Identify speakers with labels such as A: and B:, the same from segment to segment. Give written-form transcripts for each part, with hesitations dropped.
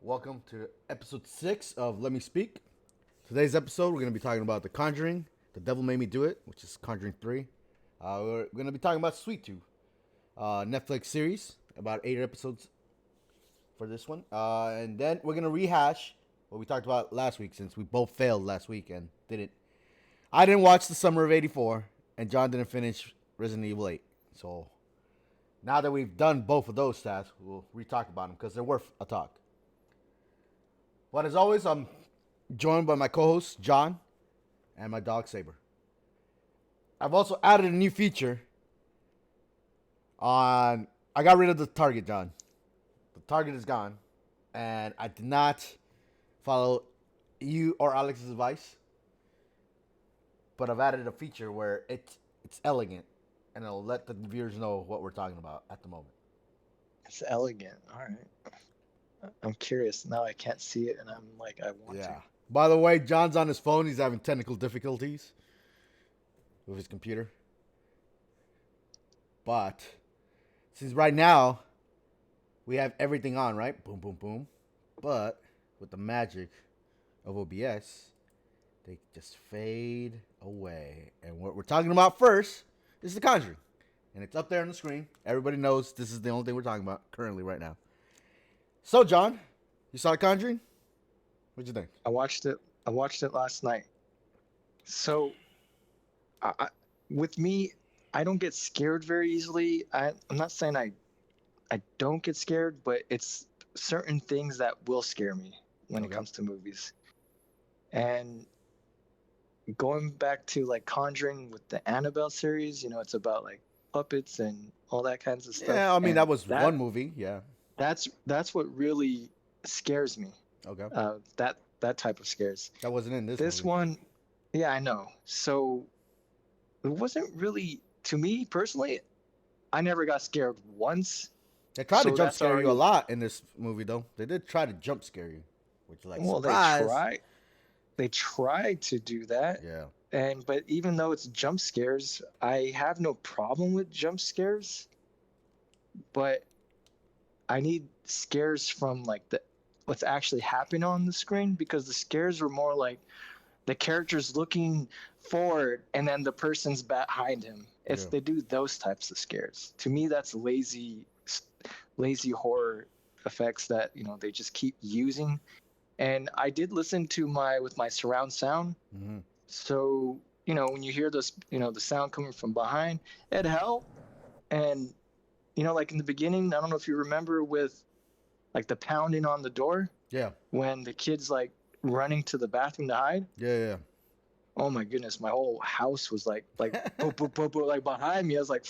A: Welcome to episode 6 of Let Me Speak. Today's episode, we're going to be talking about The Conjuring, The Devil Made Me Do It, which is Conjuring 3. We're going to be talking about Sweet Tooth, Netflix series, about 8 episodes for this one. And then we're going to rehash what we talked about last week, since we both failed last week and didn't. I didn't watch The Summer of 84, and John didn't finish Resident Evil 8. So now that we've done both of those tasks, we'll re-talk about them because they're worth a talk. But as always, I'm joined by my co-host, John, and my dog, Saber. I've also added a new feature on... I got rid of the target, John. The target is gone. And I did not follow you or Alex's advice. But I've added a feature where it's elegant. And it'll let the viewers know what we're talking about at the moment.
B: It's elegant. All right. I'm curious. Now I can't see it, and I'm like, I want to.
A: Yeah. By the way, John's on his phone. He's having technical difficulties with his computer. But since right now we have everything on, right? Boom, boom, boom. But with the magic of OBS, they just fade away. And what we're talking about first is The Conjuring. And it's up there on the screen. Everybody knows this is the only thing we're talking about currently right now. So, John, you saw The Conjuring? What'd you think?
B: I watched it. I watched it last night. So, I, with me, I don't get scared very easily. I'm not saying I don't get scared, but it's certain things that will scare me when it
A: Okay.
B: comes to movies. And going back to like Conjuring with the Annabelle series, it's about like puppets and all that kinds of stuff.
A: Yeah, I mean, that
B: And
A: was one movie. Yeah.
B: that's what really scares me.
A: Okay.
B: That type of scares.
A: That wasn't in this
B: This
A: movie.
B: one, yeah, I know. So it wasn't really, to me personally, I never got scared once.
A: They tried to
B: So
A: jump
B: that's
A: scare you a
B: already,
A: lot in this movie, though. They did try to jump scare you, which, like,
B: well,
A: surprise.
B: they tried to do that.
A: Yeah.
B: But even though it's jump scares, I have no problem with jump scares, but I need scares from like the what's actually happening on the screen, because the scares were more like the character's looking forward and then the person's behind him. It's
A: Yeah.
B: they do those types of scares. To me, that's lazy horror effects that they just keep using. And I did listen to my surround sound,
A: Mm-hmm.
B: so when you hear this, the sound coming from behind, it helped. And like in the beginning, I don't know if you remember, with like the pounding on the door
A: Yeah.
B: when the kid's like running to the bathroom to hide.
A: Yeah.
B: Oh my goodness, my whole house was like boop, boop, boop, boop, like behind me. I was like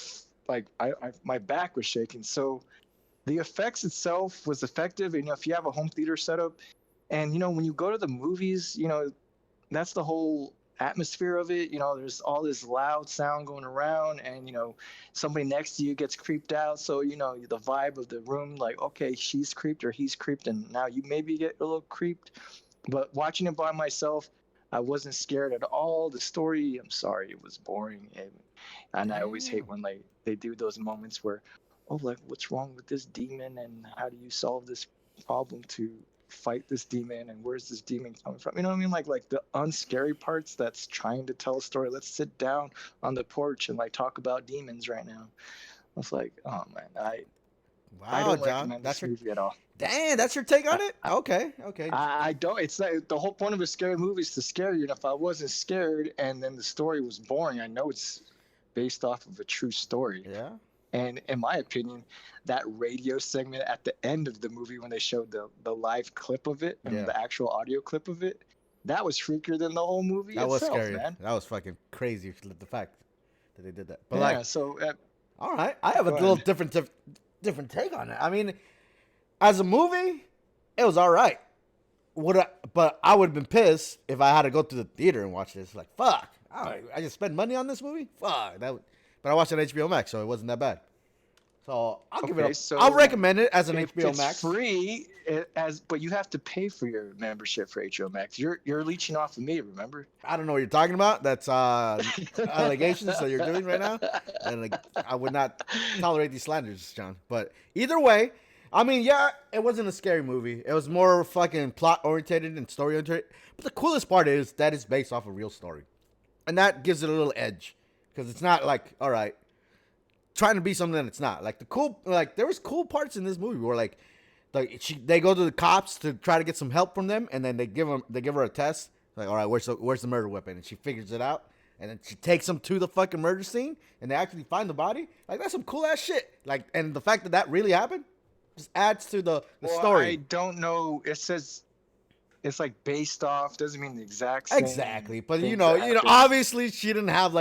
B: my back was shaking. So the effects itself was effective. And if you have a home theater setup, and when you go to the movies, that's the whole atmosphere of it. There's all this loud sound going around, and somebody next to you gets creeped out. So the vibe of the room, like, okay, she's creeped or he's creeped, and now you maybe get a little creeped. But watching it by myself, I wasn't scared at all. The story, I'm sorry, it was boring. And I always hate
A: Damn.
B: when they do those moments where, oh, like, what's wrong with this demon, and how do you solve this problem to fight this demon, and where's this demon coming from? You know what I mean? Like the unscary parts that's trying to tell a story. Let's sit down on the porch and like talk about demons right now. I was like, oh man, I
A: Wow,
B: don't
A: John.
B: recommend this movie at all.
A: Damn, that's your take
B: I,
A: on it? Okay. Okay.
B: I don't. It's like the whole point of a scary movie is to scare you. And if I wasn't scared and then the story was boring, I know it's based off of a true story.
A: Yeah.
B: And in my opinion, that radio segment at the end of the movie, when they showed the live clip of it and
A: Yeah.
B: the actual audio clip of it, that was freakier than the whole movie
A: That was
B: itself,
A: scary.
B: man.
A: That was fucking crazy, the fact that they did that. But, like,
B: Yeah. So
A: all right. I have a
B: go
A: little
B: ahead.
A: different take on it. I mean, as a movie, it was all right. But I would have been pissed if I had to go to the theater and watch this. Like, fuck. I just spent money on this movie? Fuck. But I watched it on HBO Max, so it wasn't that bad. So I'll give it
B: Okay.
A: up. I'll
B: So
A: recommend it as an
B: if
A: HBO
B: it's
A: Max.
B: free, but you have to pay for your membership for HBO Max. You're leeching off of me, remember?
A: I don't know what you're talking about. That's allegations that you're doing right now, and, like, I would not tolerate these slanders, John. But either way, I mean, yeah, it wasn't a scary movie. It was more fucking plot oriented and story oriented. But the coolest part is that it's based off a real story, and that gives it a little edge because it's not like, all right, trying to be something that it's not. Like the cool, like there was cool parts in this movie where they go to the cops to try to get some help from them, and then they give her a test. Like, all right, where's the murder weapon? And she figures it out, and then she takes them to the fucking murder scene, and they actually find the body. Like that's some cool ass shit. Like, and the fact that that really happened just adds to the story.
B: I don't know. It says it's like based off. Doesn't mean the exact same.
A: Exactly, but obviously she didn't have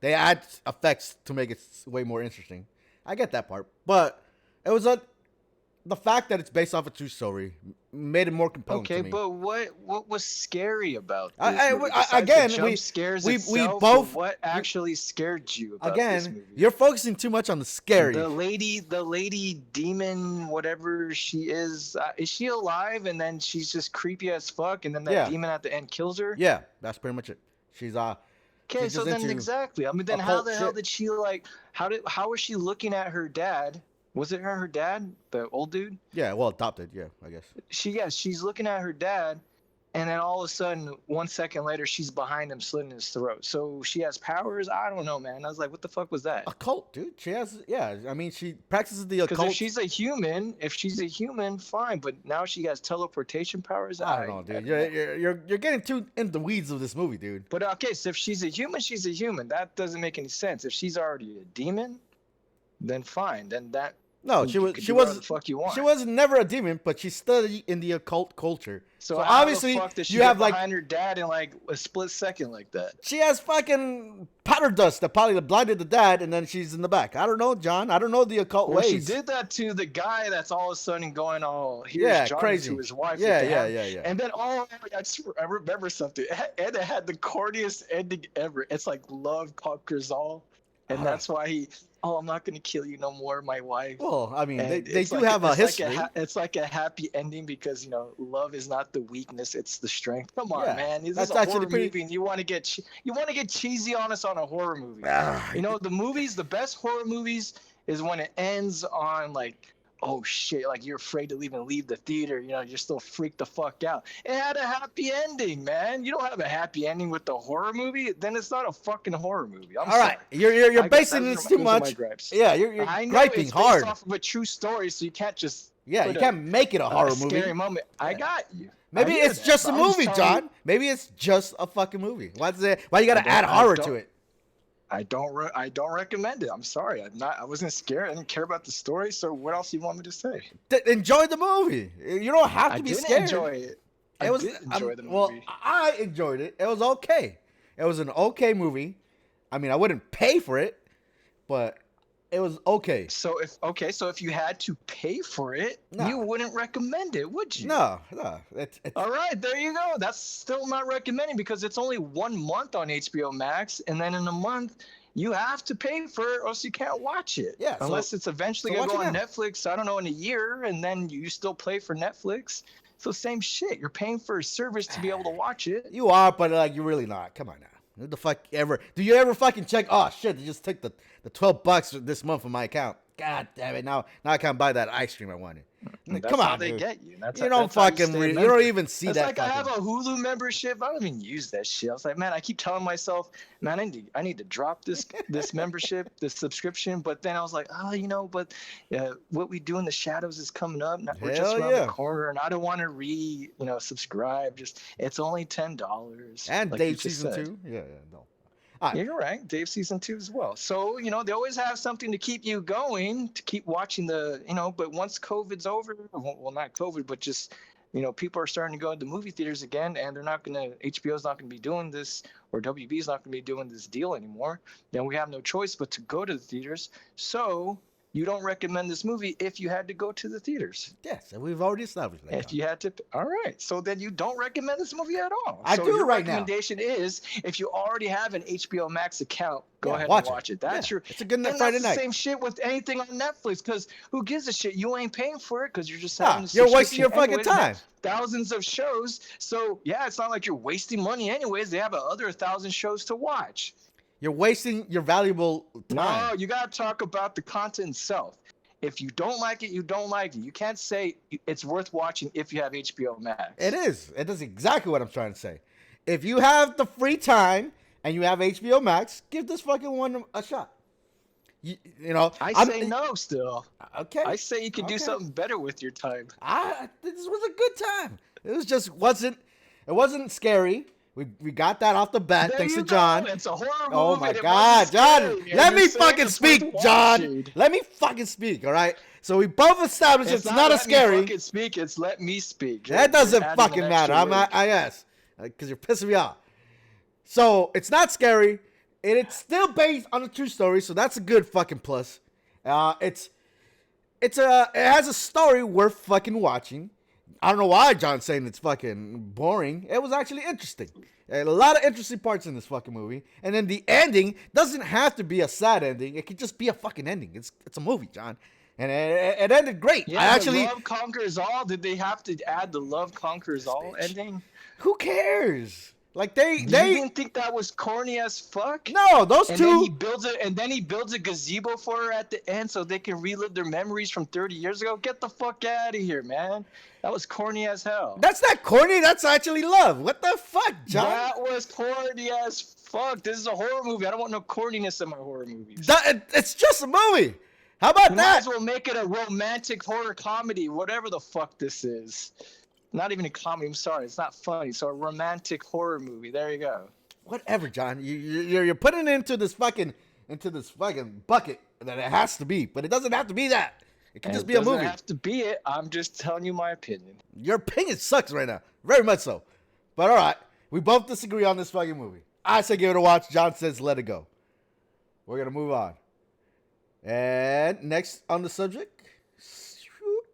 A: they add effects to make it way more interesting. I get that part, but it was the fact that it's based off a true story made it more compelling to me.
B: Okay, but what was scary about this movie?
A: Again,
B: the jump scares
A: we
B: itself,
A: both
B: what actually scared you about this movie?
A: You're focusing too much on the scary.
B: The lady demon, whatever she is she alive? And then she's just creepy as fuck, and then that demon at the end kills her.
A: Yeah, that's pretty much it. She's
B: okay, so then exactly. I mean, then how the hell did she how was she looking at her dad? Was it her dad, the old dude?
A: Yeah, well, adopted, yeah, I guess.
B: She's looking at her dad, and then all of a sudden, 1 second later, she's behind him, slitting his throat. So she has powers? I don't know, man. I was like, what the fuck was that?
A: A cult, dude. She has, yeah. I mean, she practices the occult.
B: Because if she's a human, fine. But now she has teleportation powers.
A: I don't know, dude. You're getting too in the weeds of this movie, dude.
B: But okay, so if she's a human, she's a human. That doesn't make any sense. If she's already a demon, then fine. Then that.
A: No, she was never a demon, but she studied in the occult culture.
B: So obviously, the fuck does she get behind her dad in like a split second like that?
A: She has fucking powder dust that probably blinded the dad, and then she's in the back. I don't know, John. I don't know the occult ways.
B: She did that to the guy that's all of a sudden going all
A: crazy
B: to his wife.
A: Yeah.
B: And then I remember something. And it had the corniest ending ever. It's like love conquers all, and that's why I'm not going to kill you no more, my wife.
A: Well, I mean, they do have a history.
B: It's like a happy ending because, love is not the weakness, it's the strength. Come on, man. This is a horror movie, and you want to get cheesy on us on a horror movie. The best horror movies is when it ends on, like, oh shit, like you're afraid to even leave the theater, you're still freaked the fuck out. It had a happy ending, man. You don't have a happy ending with the horror movie, then it's not a fucking horror movie. I'm sorry.
A: You're basing this too much. Yeah, you're griping hard.
B: It's based off of a true story, so you can't just
A: you can't make it a horror movie.
B: Scary moment. I got you.
A: Maybe it's just a movie, John. Maybe it's just a fucking movie. Why you gotta add horror to it?
B: I don't recommend it. I'm sorry. I wasn't scared. I didn't care about the story. So what else do you want me to say?
A: Enjoy the movie. You don't have to be scared.
B: Enjoy it. I did enjoy the movie.
A: Well, I enjoyed it. It was okay. It was an okay movie. I mean, I wouldn't pay for it, but it was okay.
B: So if you had to pay for it, you wouldn't recommend it, would you?
A: No. It's...
B: All right, there you go. That's still not recommending because it's only 1 month on HBO Max, and then in a month you have to pay for it, or else you can't watch it.
A: Yeah.
B: Unless it's eventually gonna go on Netflix. I don't know, in a year, and then you still pay for Netflix. So same shit. You're paying for a service to be able to watch it.
A: You are, but you're really not. Come on now. Who the fuck ever? Do you ever fucking check? Oh shit! They just took the $12 this month from my account. God damn it! Now I can't buy that ice cream I wanted. Come on,
B: how they get you.
A: You don't even see that.
B: It's like I have a Hulu membership. I don't even use that shit. I was like, man, I keep telling myself, man, I need to drop this membership, this subscription. But then I was like, but what we do in the shadows is coming up. We're just around the corner, and I don't want to subscribe. Just it's only $10.
A: And Dave season 2. Yeah, no.
B: Yeah, you're right. Dave season 2 as well. So, they always have something to keep you going, to keep watching but once COVID's over, well, not COVID, but just, people are starting to go into movie theaters again, and HBO's not going to be doing this, or WB's not going to be doing this deal anymore. Then we have no choice but to go to the theaters. So you don't recommend this movie if you had to go to the theaters.
A: Yes, and we've already established that.
B: If you had to, all right. So then you don't recommend this movie at all.
A: I do right now.
B: Your recommendation is if you already have an HBO Max account, go ahead and watch it. That's
A: it's a good Friday night.
B: That's the same shit with anything on Netflix, because who gives a shit? You ain't paying for it because you're just having
A: you're wasting your fucking time.
B: Thousands of shows. So yeah, it's not like you're wasting money anyways. They have other 1,000 shows to watch.
A: You're wasting your valuable time.
B: No, you got to talk about the content itself. If you don't like it, you don't like it. You can't say it's worth watching if you have HBO Max.
A: It is. It is exactly what I'm trying to say. If you have the free time and you have HBO Max, give this fucking one a shot. You know,
B: I say no still.
A: Okay.
B: I say you can do
A: Okay.
B: something better with your time.
A: This was a good time. It was just wasn't. It wasn't scary. We got that off the bat.
B: There
A: Thanks
B: you
A: to John.
B: Go. It's a horror movie.
A: Oh my
B: and it
A: God,
B: wasn't
A: John!
B: scary,
A: Let
B: and
A: me
B: you're saying
A: fucking
B: it's
A: speak,
B: worth
A: John.
B: watching.
A: Let me fucking speak. All right. So we both established it's not a scary.
B: Let me fucking speak. It's let me speak.
A: That doesn't
B: You're
A: fucking matter. I yes, because you're pissing me off. So it's not scary. And it's still based on a true story, so that's a good fucking plus. It has a story worth fucking watching. I don't know why John's saying it's fucking boring. It was actually interesting. A lot of interesting parts in this fucking movie. And then the ending doesn't have to be a sad ending. It could just be a fucking ending. It's a movie, John. And it ended great.
B: Yeah, Love Conquers All. Did they have to add the Love Conquers All ending?
A: Who cares? Like
B: you didn't think that was corny as fuck?
A: No, those
B: and
A: two.
B: Then he builds a gazebo for her at the end so they can relive their memories from 30 years ago. Get the fuck out of here, man. That was corny as hell.
A: That's not corny. That's actually love. What the fuck, John?
B: That was corny as fuck. This is a horror movie. I don't want no corniness in my horror movies.
A: It's just a movie. How about that?
B: Might as well make it a romantic horror comedy, whatever the fuck this is. Not even a comedy. I'm sorry, it's not funny. So a romantic horror movie. There you go.
A: Whatever, John. You're putting it into this fucking bucket that it has to be, but it doesn't have to be that. It can just be a movie.
B: It doesn't have to be it. I'm just telling you my opinion.
A: Your opinion sucks right now, very much so. But all right, we both disagree on this fucking movie. I say give it a watch. John says let it go. We're gonna move on. And next on the subject,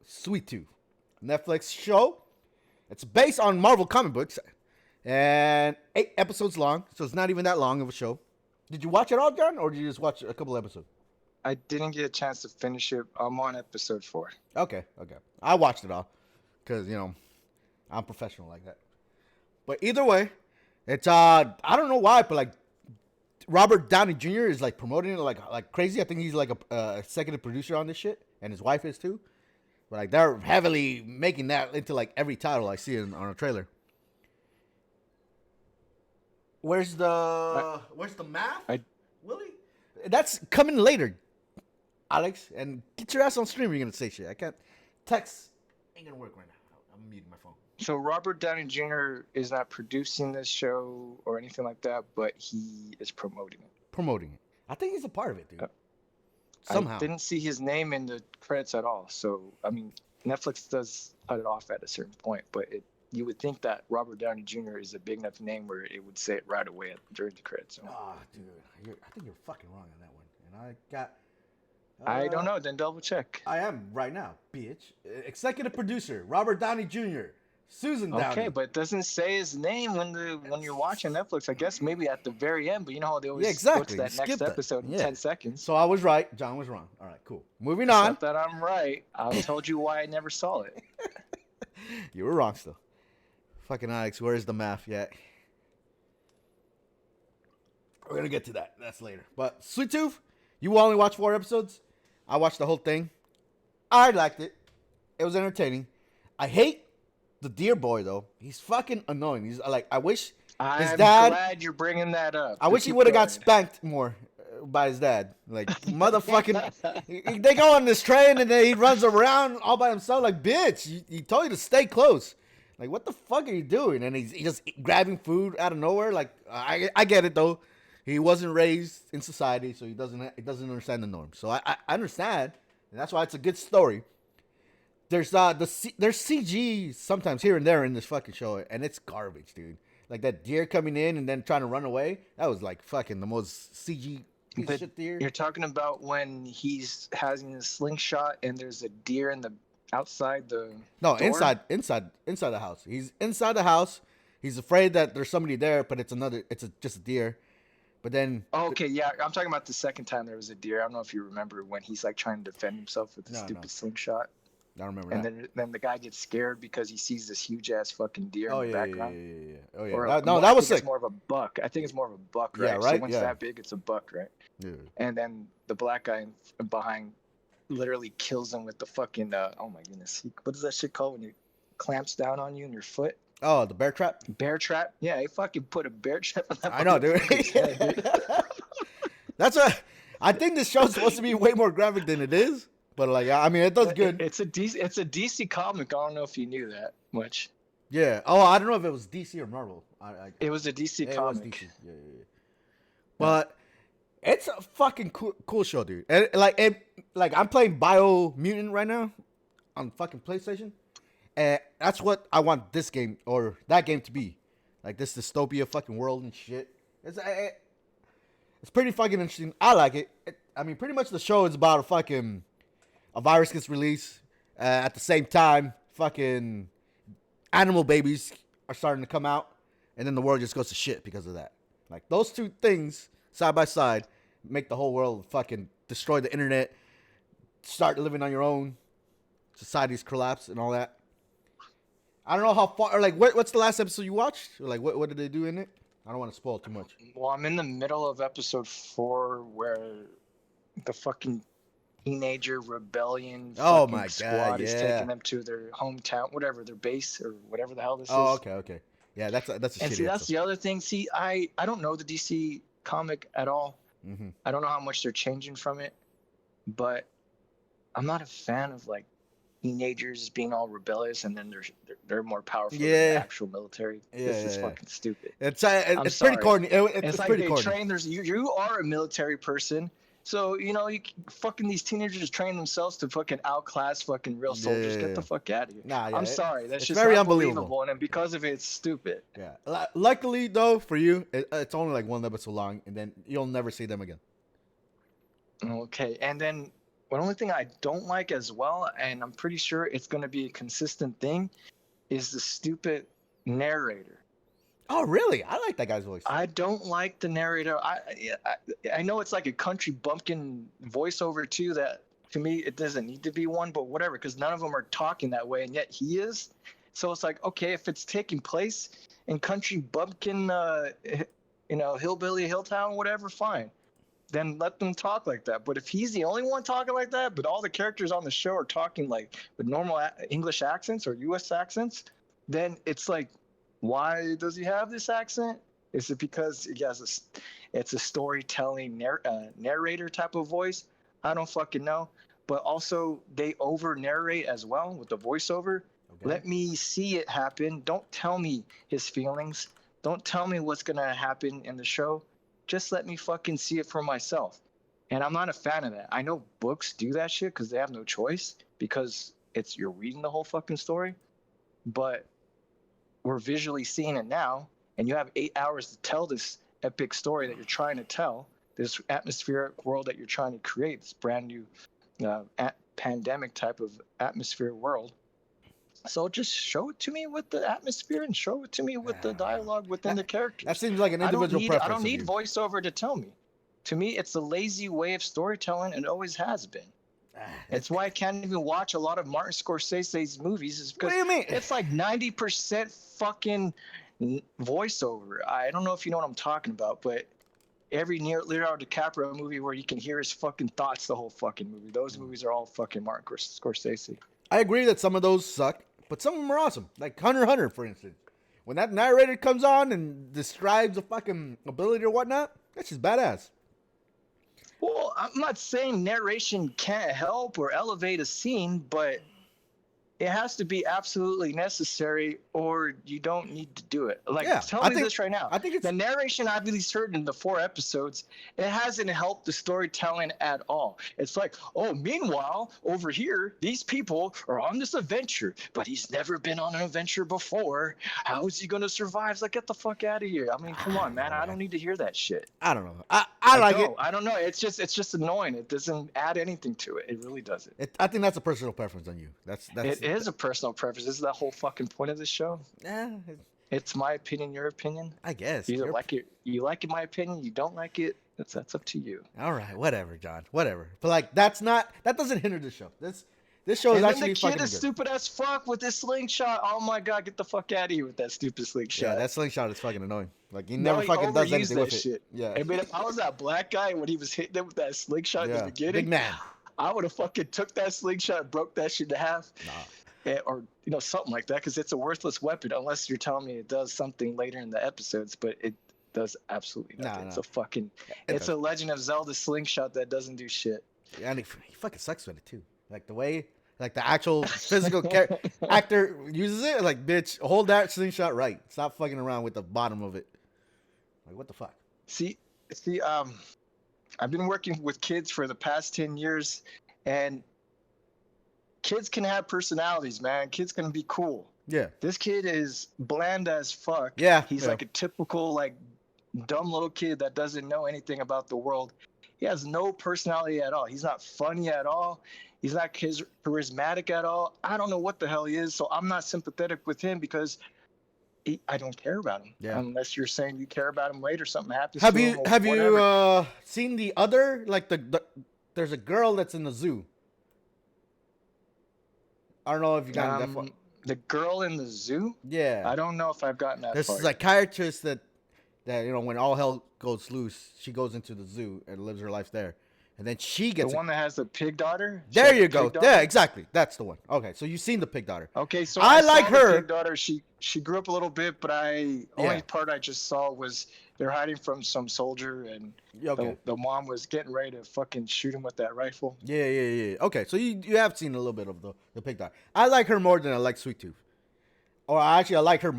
A: Sweet Tooth, Netflix show. It's based on Marvel comic books and 8 episodes long, so it's not even that long of a show. Did you watch it all, John, or did you just watch a couple episodes?
B: I didn't get a chance to finish it. I'm on episode 4.
A: Okay. I watched it all because, I'm professional like that. But either way, it's, I don't know why, but, like, Robert Downey Jr. is, like, promoting it like crazy. I think he's, like, a executive producer on this shit, and his wife is, too. But, like, they're heavily making that into, like, every title I see on a trailer. Where's the math? Willie? That's coming later, Alex. And get your ass on stream. You're going to say shit. I can't. Text ain't going to work right now. I'm muting my phone.
B: So Robert Downey Jr. is not producing this show or anything like that, but he is promoting it.
A: I think he's a part of it, dude. Somehow.
B: I didn't see his name in the credits at all. So, I mean, Netflix does cut it off at a certain point, but you would think that Robert Downey Jr. is a big enough name where it would say it right away during the credits. So.
A: Oh, dude. I think you're fucking wrong on that one. And I got...
B: I don't know. Then double check.
A: I am right now, bitch. Executive producer, Robert Downey Jr., Susan Downey.
B: Okay, but it doesn't say his name when you're watching Netflix. I guess maybe at the very end, but you know how they always go to that next episode in 10 seconds.
A: So I was right. John was wrong. All right, cool. Moving on.
B: Except that I'm right. I told you why I never saw it.
A: You were wrong still. Fucking Alex, where's the math yet? We're going to get to that. That's later. But Sweet Tooth, you only watched 4 episodes. I watched the whole thing. I liked it. It was entertaining. I hate the deer boy, though. He's fucking annoying. He's like, I wish his dad...
B: I'm glad you're bringing that up.
A: I wish he would have got spanked more by his dad. Like, motherfucking... They go on this train, and then he runs around all by himself. Like, bitch, he told you to stay close. Like, what the fuck are you doing? And he's just grabbing food out of nowhere. Like, I get it, though. He wasn't raised in society, so he doesn't understand the norms. So I understand, and that's why it's a good story. There's CG sometimes here and there in this fucking show, and it's garbage, dude. Like that deer coming in and then trying to run away. That was like fucking the most CG piece of shit deer.
B: You're talking about when he's having a slingshot and there's a deer in the outside the door?
A: inside the house. He's inside the house. He's afraid that there's somebody there, but it's just a deer. But then...
B: Okay, yeah, I'm talking about the second time there was a deer. I don't know if you remember when he's like trying to defend himself with the stupid slingshot.
A: I don't remember
B: and
A: that.
B: then the guy gets scared because he sees this huge ass fucking deer in the background.
A: Yeah. Oh yeah.
B: Or
A: that was sick.
B: It's more of a buck. I think it's more of a buck, right?
A: Yeah, right.
B: So when it's that big, it's a buck, right?
A: Yeah.
B: And then the black guy behind literally kills him with the fucking oh my goodness, what is that shit called when it clamps down on you in your foot?
A: Oh, the bear trap.
B: Bear trap. Yeah, he fucking put a bear trap on that
A: I know, dude.
B: motherfucker's head, dude.
A: That's a. I think this show's supposed to be way more graphic than it is, but like, I mean, it does good.
B: It's a DC comic. I don't know if you knew that much.
A: Yeah. Oh, I don't know if it was DC or Marvel.
B: It was a DC
A: it
B: comic.
A: was DC. Yeah. But it's a fucking cool show, dude. And like I'm playing Bio Mutant right now on fucking PlayStation, and that's what I want this game or that game to be, like this dystopia fucking world and shit. It's pretty fucking interesting. I like it. I mean, pretty much the show is about a virus gets released. At the same time, fucking animal babies are starting to come out, and then the world just goes to shit because of that. Like those two things side by side make the whole world fucking destroy the internet, start living on your own, societies collapse and all that. I don't know how far. Or like, what's the last episode you watched? Or like, what did they do in it? I don't want to spoil too much.
B: Well, I'm in the middle of episode 4 where the fucking teenager rebellion squad is taking them to their hometown, whatever, their base or whatever the hell this is.
A: Oh, okay. Yeah, that's a
B: and
A: shitty
B: see, that's
A: episode.
B: the other thing. See, I don't know the DC comic at all.
A: Mm-hmm.
B: I don't know how much they're changing from it, but I'm not a fan of like teenagers being all rebellious and then they're more powerful than the actual military. This is fucking stupid.
A: It's pretty corny. It's
B: like
A: pretty
B: they
A: corny.
B: train. You are a military person, so you fucking these teenagers train themselves to fucking outclass fucking real soldiers. Get the fuck out of here. I'm sorry, that's just
A: very
B: unbelievable, and because of it, it's stupid.
A: Yeah. Luckily though for you, it's only like one episode long, and then you'll never see them again.
B: Okay, and then the only thing I don't like as well, and I'm pretty sure it's going to be a consistent thing, is the stupid narrator.
A: Oh, really? I like that guy's voice.
B: I don't like the narrator. I know it's like a country bumpkin voiceover too. That to me it doesn't need to be one, but whatever, because none of them are talking that way, and yet he is. So it's like, okay, if it's taking place in country bumpkin, hillbilly, hilltown, whatever, fine. Then let them talk like that. But if he's the only one talking like that, but all the characters on the show are talking like with normal English accents or U.S. accents, then it's like, why does he have this accent? Is it because he has it's a storytelling narrator type of voice? I don't fucking know. But also they over narrate as well with the voiceover. Okay. Let me see it happen. Don't tell me his feelings. Don't tell me what's gonna happen in the show. Just let me fucking see it for myself. And I'm not a fan of that. I know books do that shit because they have no choice, because you're reading the whole fucking story. But we're visually seeing it now, and you have 8 hours to tell this epic story that you're trying to tell, this atmospheric world that you're trying to create, this brand new pandemic type of atmosphere world. So just show it to me with the atmosphere and show it to me with the dialogue within the characters.
A: That seems like an individual preference.
B: I don't need voiceover to tell me. To me, it's a lazy way of storytelling, and always has been. It's why I can't even watch a lot of Martin Scorsese's movies, is because it's like 90% fucking voiceover. I don't know if you know what I'm talking about, but every Leonardo DiCaprio movie where you can hear his fucking thoughts the whole fucking movie, those movies are all fucking Martin Scorsese.
A: I agree that some of those suck, but some of them are awesome. Like Hunter x Hunter, for instance. When that narrator comes on and describes a fucking ability or whatnot, that's just badass.
B: Well, I'm not saying narration can't help or elevate a scene, but it has to be absolutely necessary, or you don't need to do it. Like, tell me this right now.
A: I think it's
B: the narration I've really heard in the 4 episodes, it hasn't helped the storytelling at all. It's like, oh, meanwhile, over here, these people are on this adventure, but he's never been on an adventure before. How is he going to survive? It's like, get the fuck out of here. I mean, come on, man. I don't need to hear that shit.
A: I don't know. I like it.
B: I don't know. It's just annoying. It doesn't add anything to it. It really doesn't.
A: I think that's a personal preference on you.
B: It is a personal preference. This is the whole fucking point of this show.
A: Yeah.
B: It's my opinion, your opinion.
A: I guess.
B: You like it. You like it, my opinion. You don't like it. That's up to you.
A: All right, whatever, John. Whatever. But like, that doesn't hinder the show. This show is actually fucking good. And the kid is
B: stupid as fuck with this slingshot. Oh my god, get the fuck out of here with that stupid slingshot.
A: Yeah, that slingshot is fucking annoying. Like, he never fucking does anything with
B: shit.
A: it. Yeah.
B: I mean, if I was that black guy when he was hitting them with that slingshot in the beginning.
A: Big man.
B: I would have fucking took that slingshot and broke that shit in half.
A: Nah.
B: Or something like that, because it's a worthless weapon unless you're telling me it does something later in the episodes, but it does absolutely nothing.
A: Nah.
B: It's a fucking it's a Legend of Zelda slingshot that doesn't do shit.
A: Yeah, and he fucking sucks with it too. Like the way, like the actual physical actor uses it. Like, bitch, hold that slingshot right. Stop fucking around with the bottom of it. Like, what the fuck?
B: See, I've been working with kids for the past 10 years, and kids can have personalities, man. Kids can be cool.
A: Yeah.
B: This kid is bland as fuck.
A: Yeah.
B: He's like a typical, like, dumb little kid that doesn't know anything about the world. He has no personality at all. He's not funny at all. He's not charismatic at all. I don't know what the hell he is, so I'm not sympathetic with him because I don't care about him.
A: Yeah.
B: Unless you're saying you care about him later, something happens
A: Have
B: to
A: you
B: him. Or
A: have
B: whatever.
A: you seen the other, like the there's a girl that's in the zoo. I don't know if you got that far.
B: The girl in the zoo?
A: Yeah.
B: I don't know if I've gotten that
A: There's
B: far.
A: a psychiatrist that when all hell goes loose, she goes into the zoo and lives her life there. And then she gets
B: the one that has the pig daughter?
A: There you go. Yeah, exactly. That's the one. Okay, so you've seen the pig daughter.
B: Okay, so
A: I
B: saw
A: like
B: the
A: her.
B: pig daughter. She grew up a little bit, but only part I just saw was they're hiding from some soldier, and the mom was getting ready to fucking shoot him with that rifle.
A: Yeah. Okay, so you have seen a little bit of the pig daughter. I like her more than I like Sweet Tooth. Or actually, I like her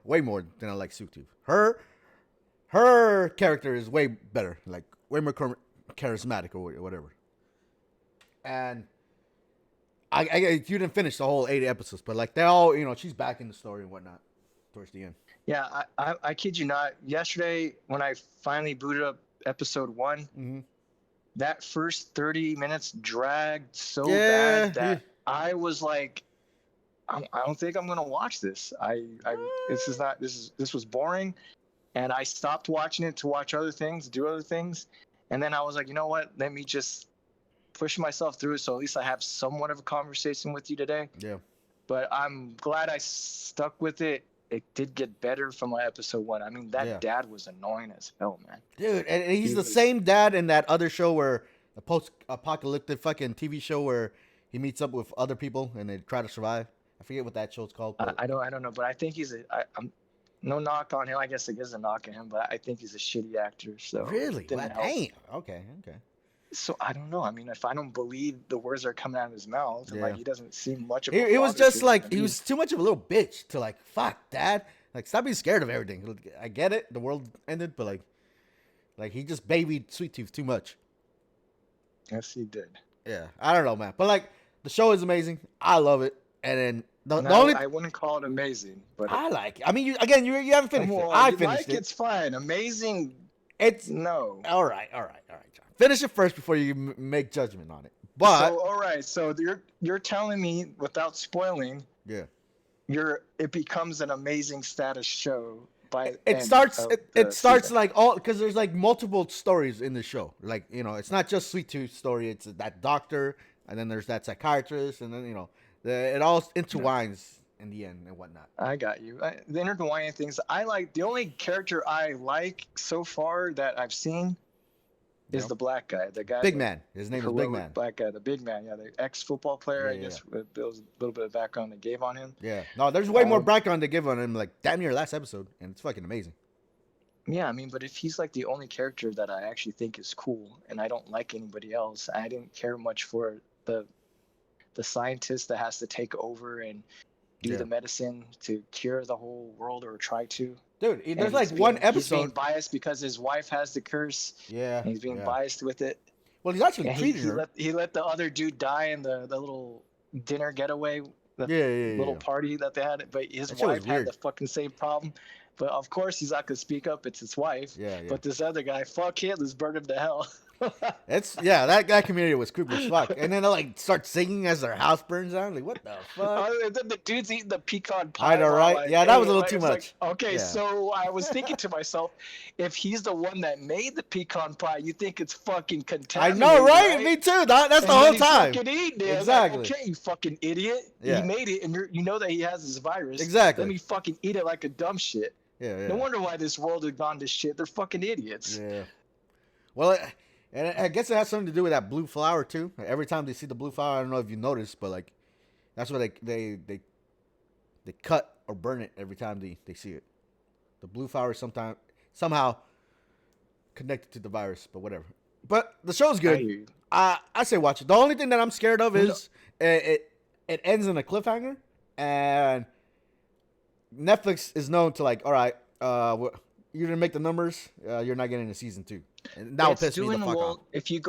A: way more than I like Sweet Tooth. Her character is way better, like way more charismatic or whatever. And you didn't finish the whole 80 episodes, but like they all, she's back in the story and whatnot towards the end.
B: Yeah, I kid you not. Yesterday, when I finally booted up episode 1,
A: mm-hmm.
B: that first 30 minutes dragged so bad that I was like, I don't think I'm gonna watch this. This was boring, and I stopped watching it to watch other things, do other things, and then I was like, you know what? Let me just push myself through it, so at least I have somewhat of a conversation with you today.
A: Yeah.
B: But I'm glad I stuck with it. It did get better from my episode 1. I mean, that dad was annoying as hell, man.
A: Dude, and he's the same dad in that other show where the post-apocalyptic fucking TV show where he meets up with other people and they try to survive. I forget what that show's called.
B: I don't know, but I think I'm no knock on him. I guess it is a knock on him, but I think he's a shitty actor. So
A: really, damn. Okay.
B: So I don't know. I mean, if I don't believe the words that are coming out of his mouth, and like he doesn't seem much of a
A: It was just like he was too much of a little bitch to like fuck dad. Like stop being scared of everything. I get it, the world ended, but like he just babied Sweet Tooth too much.
B: Yes, he did.
A: Yeah, I don't know, man. But like the show is amazing. I love it. And then
B: I wouldn't call it amazing, but
A: I like it. I mean, you haven't finished it. I finished it.
B: It's fine. Amazing.
A: It's
B: no.
A: All right, John. Finish it first before you make judgment on it. But
B: all right. So you're telling me without spoiling.
A: Yeah.
B: It becomes an amazing status show by
A: it starts like all because there's like multiple stories in the show. Like it's not just Sweet Tooth's story. It's that doctor, and then there's that psychiatrist, and then it all intertwines in the end and whatnot.
B: I got you. The intertwining things. The only character I like so far that I've seen is the black guy. The guy.
A: Big Man. His name is Big Man.
B: Black guy. The big man. Yeah, the ex-football player. I guess there was a little bit of background they gave on him.
A: Yeah. No, there's way more background they give on him. Like damn near last episode, and it's fucking amazing.
B: Yeah, I mean, but if he's like the only character that I actually think is cool, and I don't like anybody else, I didn't care much for the scientist that has to take over and do the medicine to cure the whole world or try to.
A: Dude, there's like one episode.
B: He's being biased because his wife has the curse.
A: Yeah.
B: And he's being biased with it.
A: Well, he's actually treating her.
B: He let the other dude die in the little dinner getaway. Little party that they had. But his wife had the fucking same problem. But of course, he's not going to speak up. It's his wife.
A: Yeah.
B: But this other guy, fuck him. Let's burn him to hell.
A: That community was creepy as fuck. And then they like start singing as their house burns down. Like what the fuck?
B: And then the dude's eating the pecan pie.
A: I know, right?
B: Like,
A: that was a little too much.
B: Like, okay, so I was thinking to myself, if he's the one that made the pecan pie, you think it's fucking contaminated.
A: I know, right? Me too. That's the whole time.
B: Exactly. Like, okay, you fucking idiot. Yeah. He made it, and you know that he has this virus.
A: Exactly.
B: Let me fucking eat it like a dumb shit.
A: Yeah.
B: No wonder why this world has gone to shit. They're fucking idiots.
A: Yeah. Well, And I guess it has something to do with that blue flower too. Every time they see the blue flower, I don't know if you noticed, but like that's what they cut or burn it every time they see it. The blue flower is somehow connected to the virus, but whatever. But the show's
B: I hear
A: good.
B: you.
A: I say watch it. The only thing that I'm scared of
B: No.
A: is it ends in a cliffhanger, and Netflix is known to like, all right, you didn't make the numbers, you're not getting a season 2, and that will
B: It's
A: piss me the
B: doing
A: fuck off.
B: well. If you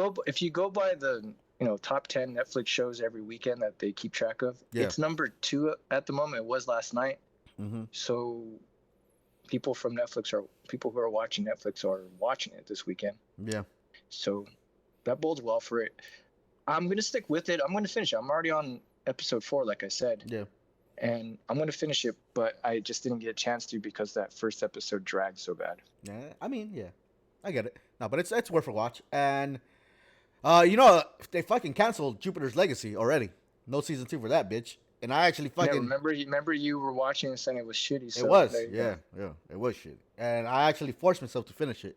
B: go by the top 10 Netflix shows every weekend that they keep track of,
A: Yeah.
B: it's number 2 at the moment. It was last night.
A: Mm-hmm.
B: So people who are watching Netflix are watching it this weekend.
A: Yeah.
B: So that bodes well for it. I'm gonna stick with it. I'm gonna finish it. I'm already on episode 4, like I said.
A: Yeah.
B: And I'm gonna finish it, but I just didn't get a chance to because that first episode dragged so bad.
A: Yeah. I mean, yeah, I get it. No, but it's worth a watch. And they fucking canceled Jupiter's Legacy already. No season 2 for that bitch. And I actually
B: Yeah,
A: fucking
B: remember you were watching and saying it was shitty. So
A: it was,
B: there you go.
A: yeah, it was shit. And I actually forced myself to finish it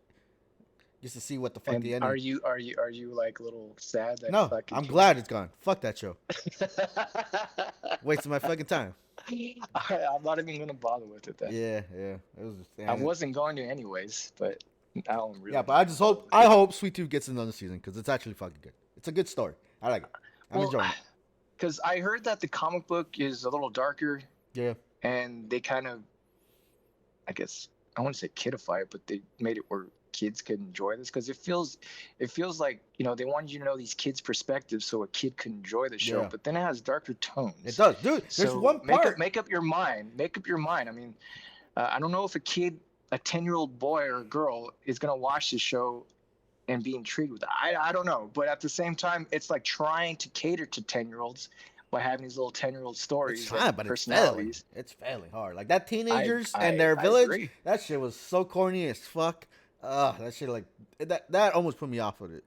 A: just to see what the fuck
B: And
A: the ending.
B: are you like a little sad that
A: No,
B: fucking
A: I'm glad it's gone. Fuck that show. Wasting my fucking time.
B: I'm not even gonna bother with it then.
A: Yeah. It was just,
B: I wasn't going to anyways, but now I'm really.
A: Yeah, but I hope Sweet Tooth gets another season because it's actually fucking good. It's a good story. I like it. I'm enjoying it.
B: Because I heard that the comic book is a little darker.
A: Yeah.
B: And they kind of, I guess, I wouldn't say kidify it, but they made it where kids could enjoy this because it feels like they wanted you to know these kids' perspectives so a kid could enjoy the show.
A: Yeah.
B: But then it has darker tones.
A: It does, dude. There's one part.
B: Make up your mind. I mean, I don't know if a 10-year-old boy or girl is gonna watch this show and be intrigued with it. I don't know, but at the same time, it's like trying to cater to 10-year-olds by having these little 10-year-old stories
A: It's fine,
B: and
A: but
B: personalities.
A: it's failing hard. Like that teenagers
B: I-
A: and their
B: I
A: village.
B: agree.
A: That shit was so corny as fuck. That shit like that almost put me off of it.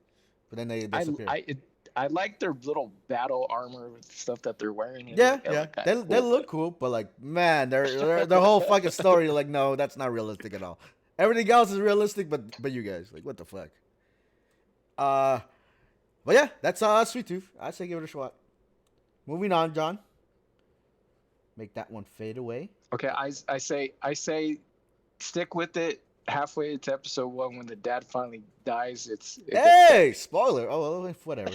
A: But then they disappeared.
B: I like their little battle armor stuff that they're wearing.
A: Yeah.
B: Like,
A: They
B: cool.
A: look cool, but like man, their whole fucking story, like no, that's not realistic at all. Everything else is realistic, but you guys, like what the fuck? But yeah, that's Sweet Tooth. I say give it a shot. Moving on, John. Make that one fade away.
B: Okay, I say stick with it. Halfway to episode 1, when the dad finally dies,
A: Hey, spoiler. Oh, well, whatever.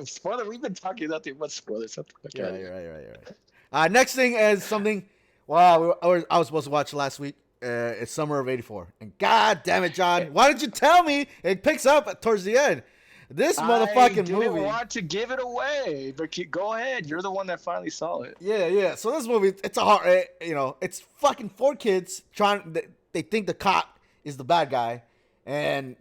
B: Spoiler. We've been talking about spoilers.
A: Yeah, you're right. Next thing is something. Wow, I was supposed to watch last week. It's Summer of '84, and god damn it, John, why didn't you tell me it picks up towards the end? This motherfucking movie.
B: I didn't want to give it away, but go ahead. You're the one that finally saw it.
A: Yeah. So this movie, it's a hard, it's fucking 4 kids trying. They think the cop is the bad guy, and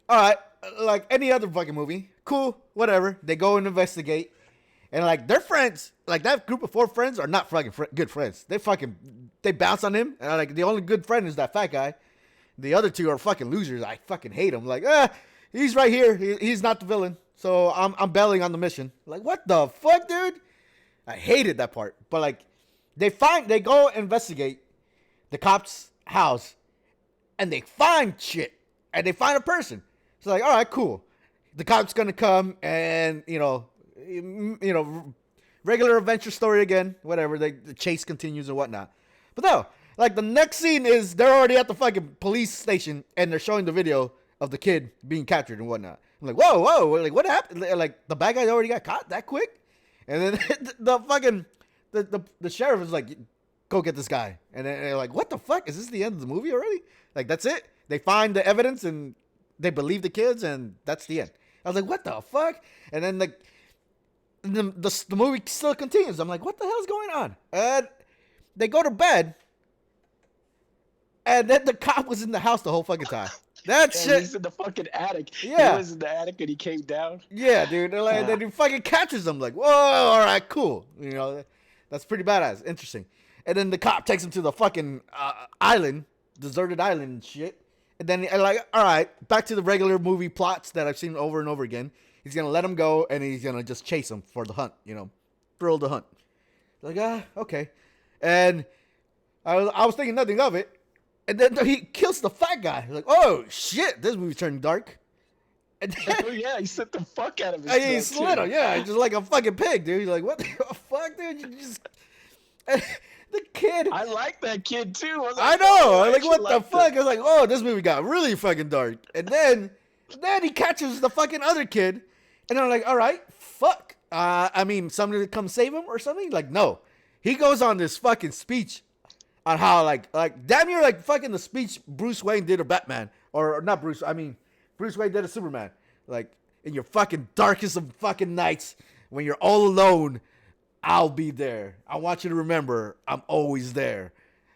A: all right, like any other fucking movie, cool, whatever. They go and investigate, and like their friends, like that group of 4 friends, are not fucking good friends. They bounce on him, and like the only good friend is that fat guy. The other 2 are fucking losers. I fucking hate them. Like, he's right here. He's not the villain, so I'm bailing on the mission. Like, what the fuck, dude? I hated that part. But like, they go investigate the cop's house. And they find shit. And they find a person. So like, all right, cool. The cop's gonna come and, regular adventure story again. Whatever. The chase continues and whatnot. But no, like the next scene is they're already at the fucking police station and they're showing the video of the kid being captured and whatnot. I'm like, whoa, like what happened? Like the bad guy already got caught that quick? And then the fucking the sheriff is like, go get this guy. And then they're like, what the fuck? Is this the end of the movie already? Like, that's it? They find the evidence and they believe the kids and that's the end. I was like, what the fuck? And then like the movie still continues. I'm like, what the hell is going on? And they go to bed and then the cop was in the house the whole fucking time. That shit.
B: He's in the fucking attic.
A: Yeah.
B: He was in the attic and he came down.
A: Yeah, dude. Like, then he fucking catches them. Like, whoa, all right, cool. That's pretty badass. Interesting. And then the cop takes him to the fucking island, deserted island and shit. And then, like, all right, back to the regular movie plots that I've seen over and over again. He's going to let him go, and he's going to just chase him for the hunt, thrill the hunt. Like, okay. And I was thinking nothing of it. And then he kills the fat guy. Like, oh, shit, this movie's turning dark. And
B: Oh
A: then,
B: yeah, he sent the fuck out of his
A: he
B: throat
A: slid
B: too.
A: him. Yeah, just like a fucking pig, dude. He's like, what the fuck, dude? You just the kid.
B: I like that kid too. I was
A: I
B: like, oh,
A: know.
B: I
A: Like,
B: actually
A: what the
B: liked
A: fuck?
B: him.
A: I was like, oh, this movie got really fucking dark. And then he catches the fucking other kid, and I'm like, all right, fuck. I mean, somebody to come save him or something? Like, no. He goes on this fucking speech on how like damn near like fucking the speech Bruce Wayne did to Batman, or not Bruce. I mean, Bruce Wayne did to Superman. Like, in your fucking darkest of fucking nights, when you're all alone, I'll be there. I want you to remember, I'm always there.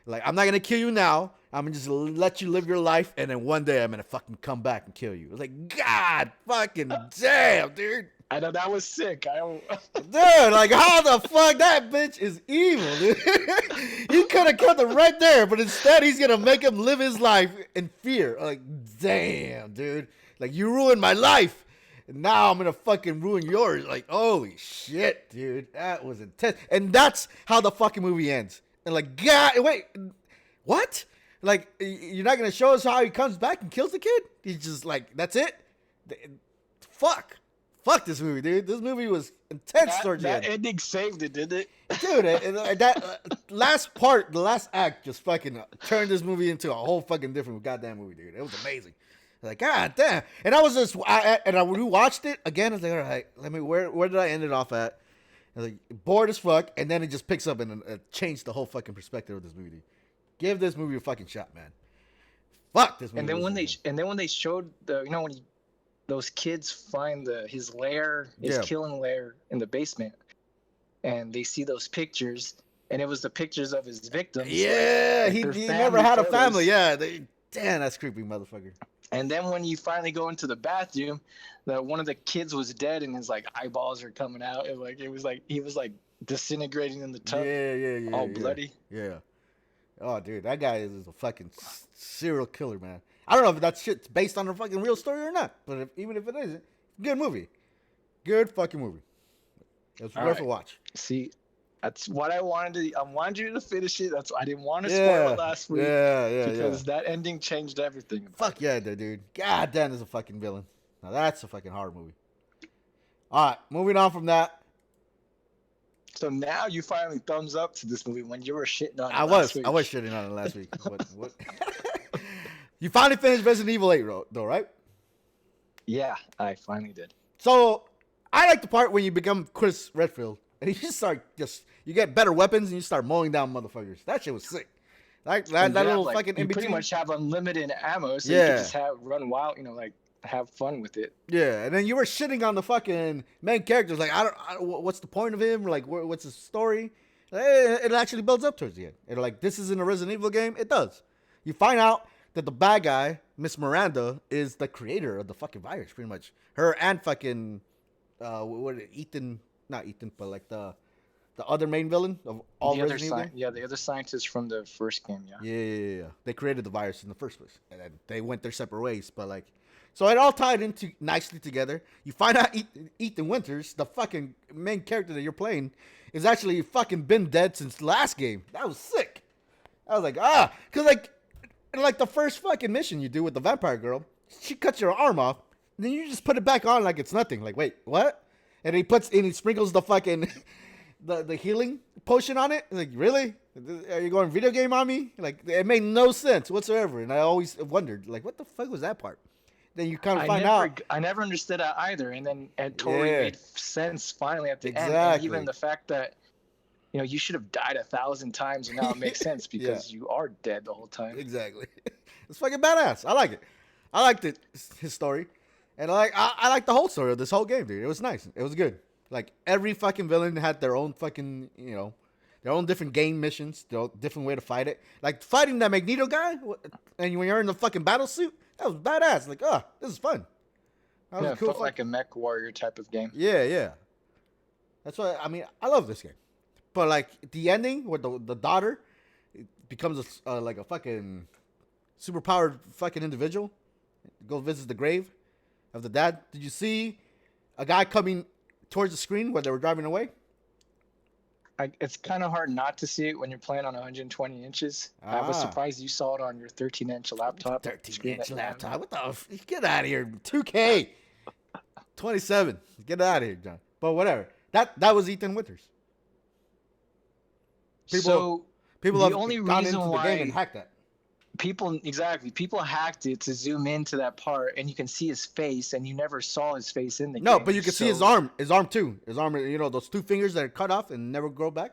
A: Like, I'm not gonna kill you now. I'm gonna just let you live your life, and then one day I'm gonna fucking come back and kill you. It's like, God fucking damn, dude.
B: I know that was sick.
A: Dude, like, how the fuck that bitch is evil, dude? He could have killed him right there, but instead he's gonna make him live his life in fear. Like, damn, dude. Like, you ruined my life, and now I'm gonna fucking ruin yours. Like, holy shit, dude. That was intense. And that's how the fucking movie ends. And like, God, wait, what? Like, you're not gonna show us how he comes back and kills the kid? He's just like, that's it? Fuck. Fuck this movie, dude. This movie was intense towards the end.
B: That ending saved it, didn't it?
A: Dude, that last part, the last act just fucking turned this movie into a whole fucking different goddamn movie, dude. It was amazing. Like, God damn. And I was just, I rewatched it again. I was like, all right, where did I end it off at? I was like, bored as fuck. And then it just picks up and changed the whole fucking perspective of this movie, dude. Give this movie a fucking shot, man. Fuck this movie.
B: And then when they showed the, you know, when those kids find his lair, his killing lair in the basement, and they see those pictures, and it was the pictures of his victims.
A: Yeah, like he never had a family. Yeah, damn, that's creepy, motherfucker.
B: And then when you finally go into the bathroom, one of the kids was dead, and his like eyeballs are coming out, and like he was like disintegrating in the tub.
A: Yeah,
B: all bloody.
A: Yeah. Oh, dude, that guy is a fucking serial killer, man. I don't know if that shit's based on a fucking real story or not, but even if it isn't, good movie. Good fucking movie. It's worth a watch.
B: See, that's what I wanted to. I wanted you to finish it. I didn't want to spoil it last week. Because that ending changed everything.
A: Fuck yeah, dude. God damn, there's a fucking villain. Now that's a fucking horror movie. All right, moving on from that.
B: So now you finally thumbs up to this movie when you were shitting on it
A: I was shitting on it last week. What? You finally finished Resident Evil 8, though, right?
B: Yeah, I finally did.
A: So I like the part when you become Chris Redfield and you get better weapons and you start mowing down motherfuckers. That shit was sick. Like that little
B: like,
A: fucking
B: you
A: in between.
B: pretty much have unlimited ammo, so you can just run wild, like have fun with it.
A: Yeah, and then you were shitting on the fucking main characters. Like, I don't what's the point of him? Like, what's his story? It actually builds up towards the end. And like, this isn't a Resident Evil game. It does. You find out that the bad guy, Miss Miranda, is the creator of the fucking virus, pretty much. Her and fucking, Ethan, not Ethan, but like the other main villain of all Resident Evil games.
B: Yeah, the other scientists from the first game,
A: Yeah. They created the virus in the first place. And then they went their separate ways, but like, so it all tied into nicely together. You find out Ethan Winters, the fucking main character that you're playing, is actually fucking been dead since the last game. That was sick. I was like, because like the first fucking mission you do with the vampire girl, she cuts your arm off, and then you just put it back on like it's nothing. Like, wait, what? And he sprinkles the fucking the healing potion on it. Like, really? Are you going video game on me? Like, it made no sense whatsoever. And I always wondered, like, what the fuck was that part? Then you kind of find out.
B: I never understood that either, and then it totally made sense finally at the end. And even the fact that you should have died 1,000 times, and now it makes sense because you are dead the whole time.
A: Exactly. It's fucking badass. I like it. I liked his story, and I like the whole story of this whole game, dude. It was nice. It was good. Like, every fucking villain had their own fucking their own different game missions, their own different way to fight it. Like fighting that Magneto guy, and when you're in the fucking battle suit. That was badass. Like, this is fun.
B: That was cool. Felt like a mech warrior type of game.
A: Yeah. That's why I love this game. But like the ending where the daughter becomes like a fucking superpowered fucking individual, go visit the grave of the dad. Did you see a guy coming towards the screen where they were driving away?
B: It's kind of hard not to see it when you're playing on 120 inches. I was surprised you saw it on your 13-inch laptop.
A: 13-inch laptop? What the? Get out of here. 2K. 27. Get out of here, John. But whatever. That was Ethan Winters.
B: So
A: People
B: the
A: have
B: only
A: gone
B: reason
A: into the game and
B: why
A: hacked that.
B: people hacked it to zoom into that part, and you can see his face, and you never saw his face in the
A: No,
B: game.
A: but you can see his arm too. His arm, those two fingers that are cut off and never grow back.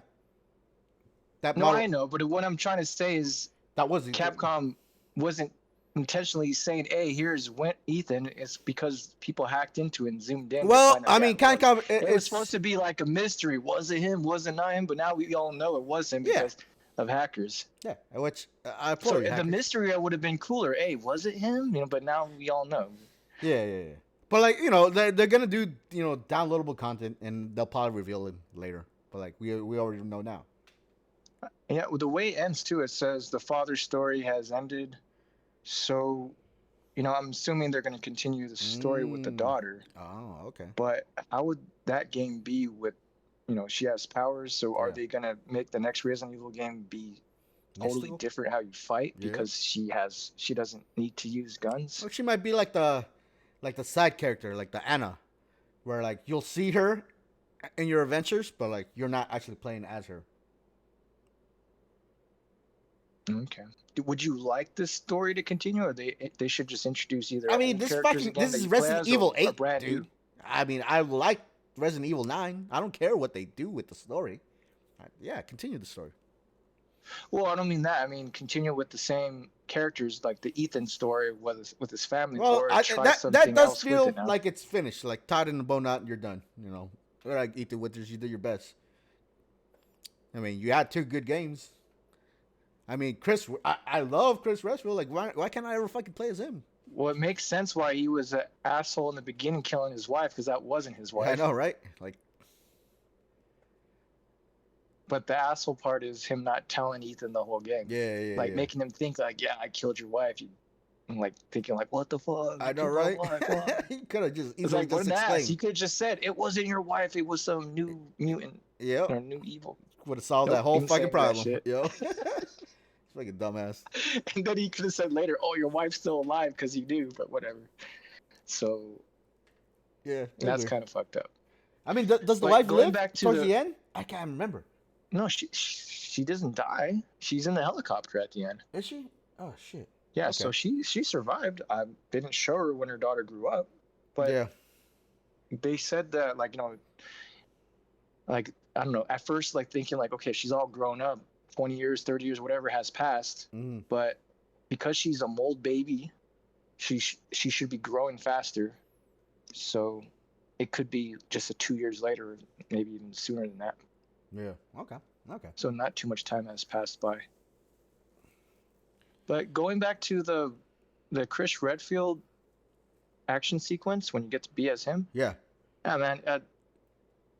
A: That
B: No,
A: model,
B: I know, but what I'm trying to say is
A: that was
B: Capcom wasn't intentionally saying, "Hey, here's Ethan." It's because people hacked into it and zoomed in.
A: Well,
B: to find out,
A: I mean, Capcom,
B: it was supposed to be like a mystery. Was it him? Was it not him? But now we all know it was him because of hackers.
A: Yeah, which I
B: so the mystery would have been cooler. Hey, was it him? But now we all know.
A: Yeah. But like they're gonna do downloadable content and they'll probably reveal it later. But like we already know now.
B: Yeah, the way it ends too, it says the father's story has ended. So, I'm assuming they're going to continue the story with the daughter.
A: Oh, okay.
B: But how would that game be with, she has powers? So are they going to make the next Resident Evil game be totally different how you fight because she doesn't need to use guns?
A: Or she might be like the side character, like the Anna, where like you'll see her in your adventures, but like you're not actually playing as her.
B: Okay. Would you like this story to continue, or they should just introduce either?
A: I mean, this is Resident Evil 8, dude. I mean, I like Resident Evil 9. I don't care what they do with the story. Yeah, continue the story.
B: Well, I don't mean that. I mean, continue with the same characters, like the Ethan story with his family.
A: Well,
B: or
A: that does feel like it's finished. Like tied in the bow knot, and you're done. Or like Ethan Winters, you did your best. I mean, you had 2 good games. I mean, I love Chris Redfield. Like, why can't I ever fucking play as him?
B: Well, it makes sense why he was an asshole in the beginning, killing his wife, because that wasn't his wife.
A: Yeah, I know, right? Like,
B: but the asshole part is him not telling Ethan the whole game.
A: Yeah.
B: Like making him think like, yeah, I killed your wife. And like thinking like, what the fuck?
A: I know, right? He could have just easily
B: like, just explained. He could have just said it wasn't your wife. It was some new mutant.
A: Yeah.
B: Or new evil.
A: Would have solved that whole fucking problem. Yo. Like a dumbass.
B: And then he could have said later, "Oh, your wife's still alive," because he knew, but whatever. So,
A: yeah,
B: that's kind of fucked up.
A: I mean, does the wife live towards the end? I can't remember.
B: No, she doesn't die. She's in the helicopter at the end.
A: Is she? Oh shit.
B: Yeah, okay. So she survived. I didn't show her when her daughter grew up, but they said that like like I don't know. At first, like thinking like, okay, she's all grown up. 20 years, 30 years, whatever has passed. But because she's a mold baby, she should be growing faster. So it could be just 2 years later, maybe even sooner than that.
A: Yeah. Okay.
B: So not too much time has passed by. But going back to the Chris Redfield action sequence when you get to be as him.
A: Yeah.
B: Yeah, man.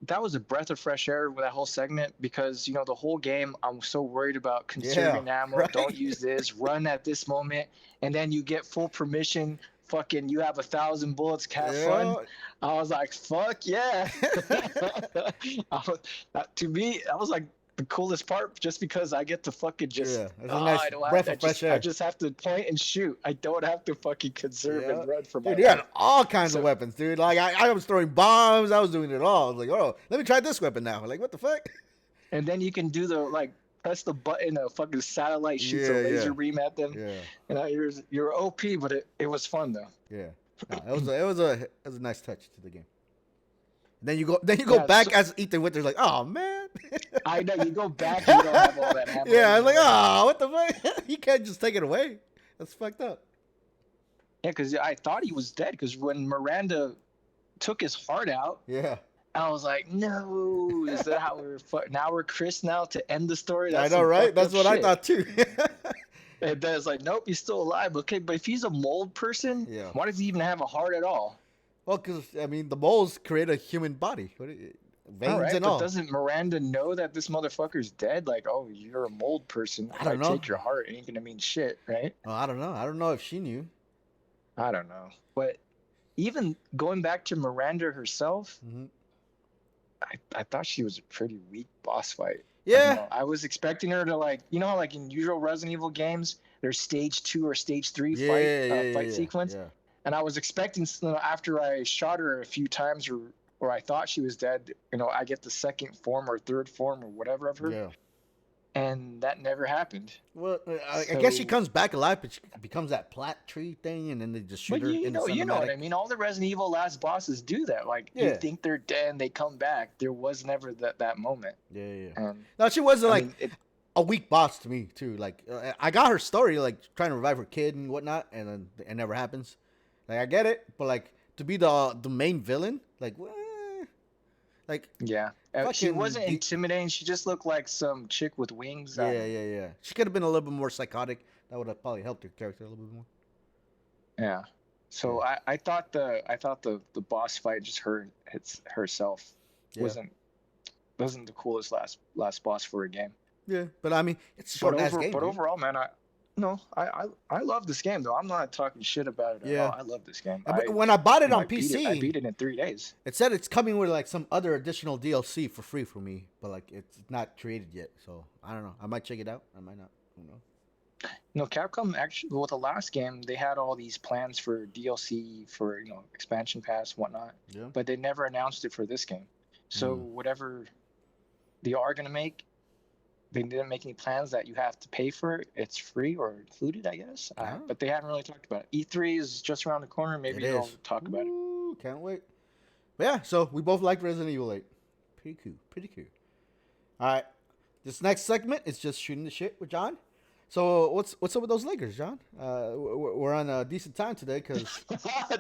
B: That was a breath of fresh air with that whole segment because, the whole game, I'm so worried about conserving ammo. Right? Don't use this. Run at this moment. And then you get full permission. Fucking, you have 1,000 bullets. Have fun. I was like, fuck yeah. To me, that was like the coolest part just because I get to fucking just. Yeah, it's a nice breath of fresh air. I just have to point and shoot. I don't have to fucking conserve and run for my life.
A: You had all kinds of weapons, dude. Like, I was throwing bombs. I was doing it all. I was like, oh, let me try this weapon now. Like, what the fuck?
B: And then you can do press the button, a fucking satellite shoots a laser beam at them. Yeah. And you're OP, but it was fun though.
A: Yeah. No, it was a nice touch to the game. Then you go back as Ethan Winters, like, oh man.
B: I know, you go back, you don't have all that ammo.
A: Yeah, I was like, oh, what the fuck? You can't just take it away. That's fucked up.
B: Yeah, because I thought he was dead. Because when Miranda took his heart out, I was like, no, is that how we're Chris now to end the story?
A: That's I know, right? That's what I thought too.
B: And then it's like, nope, he's still alive. Okay, but if he's a mold person, why does he even have a heart at all?
A: Well, because, I mean, the moles create a human body. Veins and all.
B: But doesn't Miranda know that this motherfucker's dead? Like, oh, you're a mold person.
A: I don't know.
B: Take your heart. It ain't going to mean shit, right?
A: Well, I don't know. I don't know if she knew.
B: I don't know. But even going back to Miranda herself, I thought she was a pretty weak boss fight.
A: Yeah.
B: I was expecting her to, like, how like in usual Resident Evil games, there's stage 2 or stage 3 fight sequence. Yeah. and I was expecting, after I shot her a few times, or I thought she was dead, I get the second form or third form or whatever of her,
A: Yeah.
B: and that never happened.
A: Well, I guess she
B: So,
A: comes back alive, but she becomes that plat tree thing, and then they just shoot
B: but
A: her in the
B: you know what
A: cinematic.
B: I mean. All the Resident Evil last bosses do that. Like you
A: Yeah.
B: think they're dead, and they come back. There was never that moment.
A: Yeah.
B: And
A: No, she wasn't
B: I
A: like
B: mean,
A: a weak boss to me too. Like I got her story, like trying to revive her kid and whatnot, and then it never happens. Like I get it, but like to be the main villain, like like
B: yeah, she
A: fucking
B: wasn't intimidating. She just looked like some chick with wings.
A: yeah. She could have been a little bit more psychotic. That would have probably helped her character a little bit more.
B: Yeah. So
A: Yeah.
B: I thought the boss fight, just herself,
A: Yeah.
B: wasn't the coolest last boss for a game.
A: Yeah, but I mean, it's a short ass game.
B: But
A: dude.
B: overall, man, I love this game though. I'm not talking shit about it at all. I love this game.
A: When I bought it on
B: I
A: PC,
B: I beat it in 3 days.
A: it said it's coming with like some other additional DLC for free for me, but like it's not created yet. So I don't know. I might check it out. I might not. Who knows?
B: No, Capcom actually, with the last game, they had all these plans for DLC, for expansion pass, whatnot.
A: Yeah.
B: But they never announced it for this game. So whatever they are gonna make, they didn't make any plans that you have to pay for it. It's free or included, I guess. But they haven't really talked about it. E3 is just around the corner. Maybe they'll talk about it.
A: Can't wait. But yeah, so we both like Resident Evil 8. Pretty cool. All right, this next segment is just shooting the shit with John. So what's up with those Lakers, John? We're on a decent time today because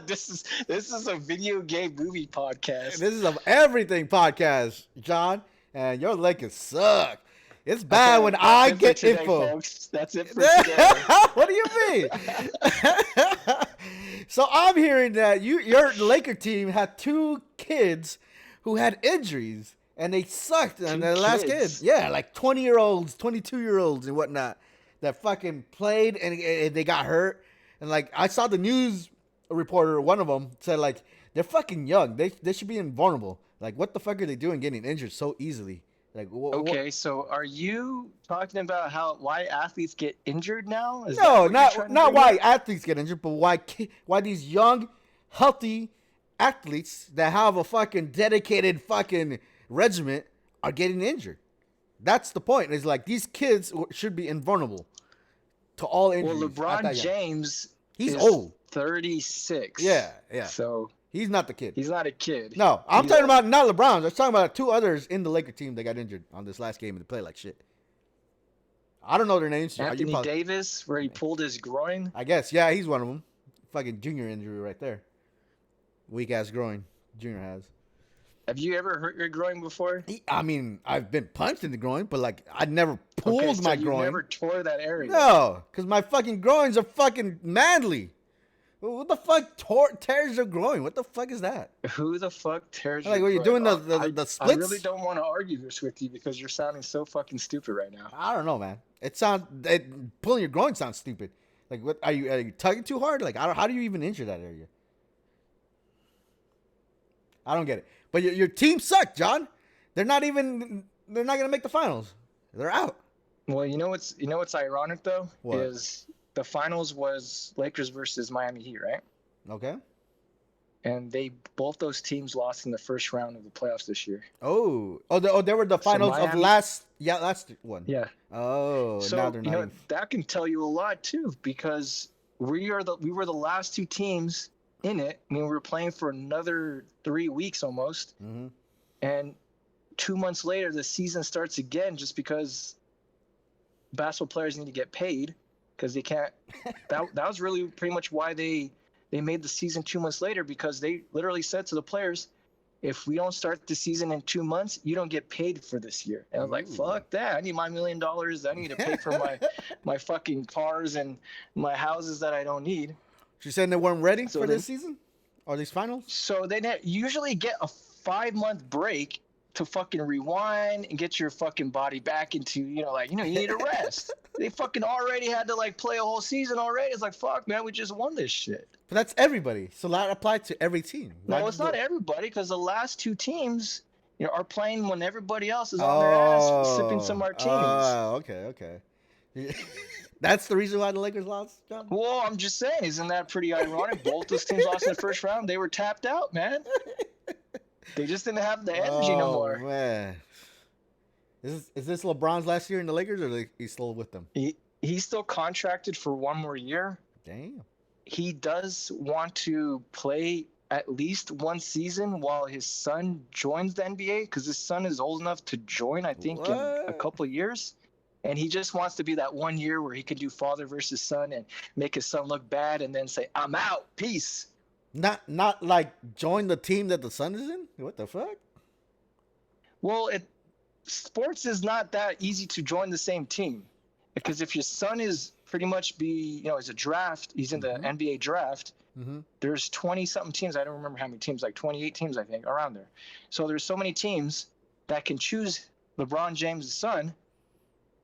B: this is a video game movie podcast.
A: This is an everything podcast, John, and your Lakers suck. It's bad when I get
B: today,
A: info.
B: Folks. That's it for today.
A: What do you mean? So I'm hearing that your Laker team had 2 kids who had injuries and they sucked on their last kids. Yeah, like 20-year-olds, 22-year-olds, and whatnot that fucking played and they got hurt. And like I saw the news reporter, one of them said like they're fucking young. They should be invulnerable. Like what the fuck are they doing getting injured so easily? Like,
B: okay, so are you talking about why athletes get injured now?
A: No, not why athletes get injured, but why these young, healthy athletes that have a fucking dedicated fucking regiment are getting injured. That's the point. It's like these kids should be invulnerable to all injuries.
B: Well, LeBron James,
A: he's old,
B: 36.
A: Yeah.
B: So
A: he's not the kid.
B: He's not a kid.
A: No, I'm talking about not LeBron. I was talking about 2 others in the Laker team that got injured on this last game and they play like shit. I don't know their names.
B: Anthony Davis, where he pulled his groin.
A: I guess, yeah, he's one of them. Fucking junior injury right there. Weak ass groin. Junior has.
B: Have you ever hurt your groin before?
A: I mean, I've been punched in the groin, but like I never pulled my groin.
B: You never tore that area.
A: No, because my fucking groins are fucking manly. What the fuck tears your groin? What the fuck is that?
B: Who the fuck tears your
A: groin? Like, when you're doing the splits?
B: I really don't want to argue this with you because you're sounding so fucking stupid right now.
A: I don't know, man. Pulling your groin sounds stupid. Like, what are you tugging too hard? Like, how do you even injure that area? I don't get it. But your team sucked, John. They're not gonna make the finals. They're out.
B: Well, you know what's ironic though?
A: What?
B: Is the finals was Lakers versus Miami Heat, right?
A: Okay.
B: And both those teams lost in the first round of the playoffs this year.
A: They were the finals of last one.
B: Yeah.
A: Oh,
B: so
A: now they're not.
B: That can tell you a lot too, because we were the last 2 teams in it. I mean, we were playing for another 3 weeks almost, and 2 months later, the season starts again just because basketball players need to get paid because they can't. that was really pretty much why they made the season 2 months later, because they literally said to the players, if we don't start the season in 2 months, you don't get paid for this year. And I was like, fuck that. I need my $1 million. I need to pay for my fucking cars and my houses that I don't need.
A: She's saying they weren't ready for this season or these finals?
B: So they usually get a 5-month break to fucking rewind and get your fucking body back into, you need a rest. They fucking already had to play a whole season already. It's like, fuck, man, we just won this shit.
A: But that's everybody. So that applied to every team.
B: No, it's not everybody, because the last 2 teams, are playing when everybody else is on their ass sipping some martinis.
A: Oh, okay. That's the reason why the Lakers lost, John?
B: Well, I'm just saying, isn't that pretty ironic? Both those teams lost in the first round. They were tapped out, man. They just didn't have the energy no
A: Oh,
B: more.
A: man. Is this LeBron's last year in the Lakers, or he's still with them?
B: He's still contracted for one more year.
A: Damn.
B: He does want to play at least one season while his son joins the NBA, because his son is old enough to join, I think, in a
A: What?
B: couple of years. And he just wants to be that 1 year where he can do father versus son and make his son look bad and then say, I'm out. Peace.
A: Not like join the team that the son is in? What the fuck?
B: Well, sports is not that easy to join the same team, because if your son is pretty much he's a draft, he's in the NBA draft.
A: Mm-hmm.
B: There's 20 something teams. I don't remember how many teams, like 28 teams, I think, around there. So there's so many teams that can choose LeBron James' son,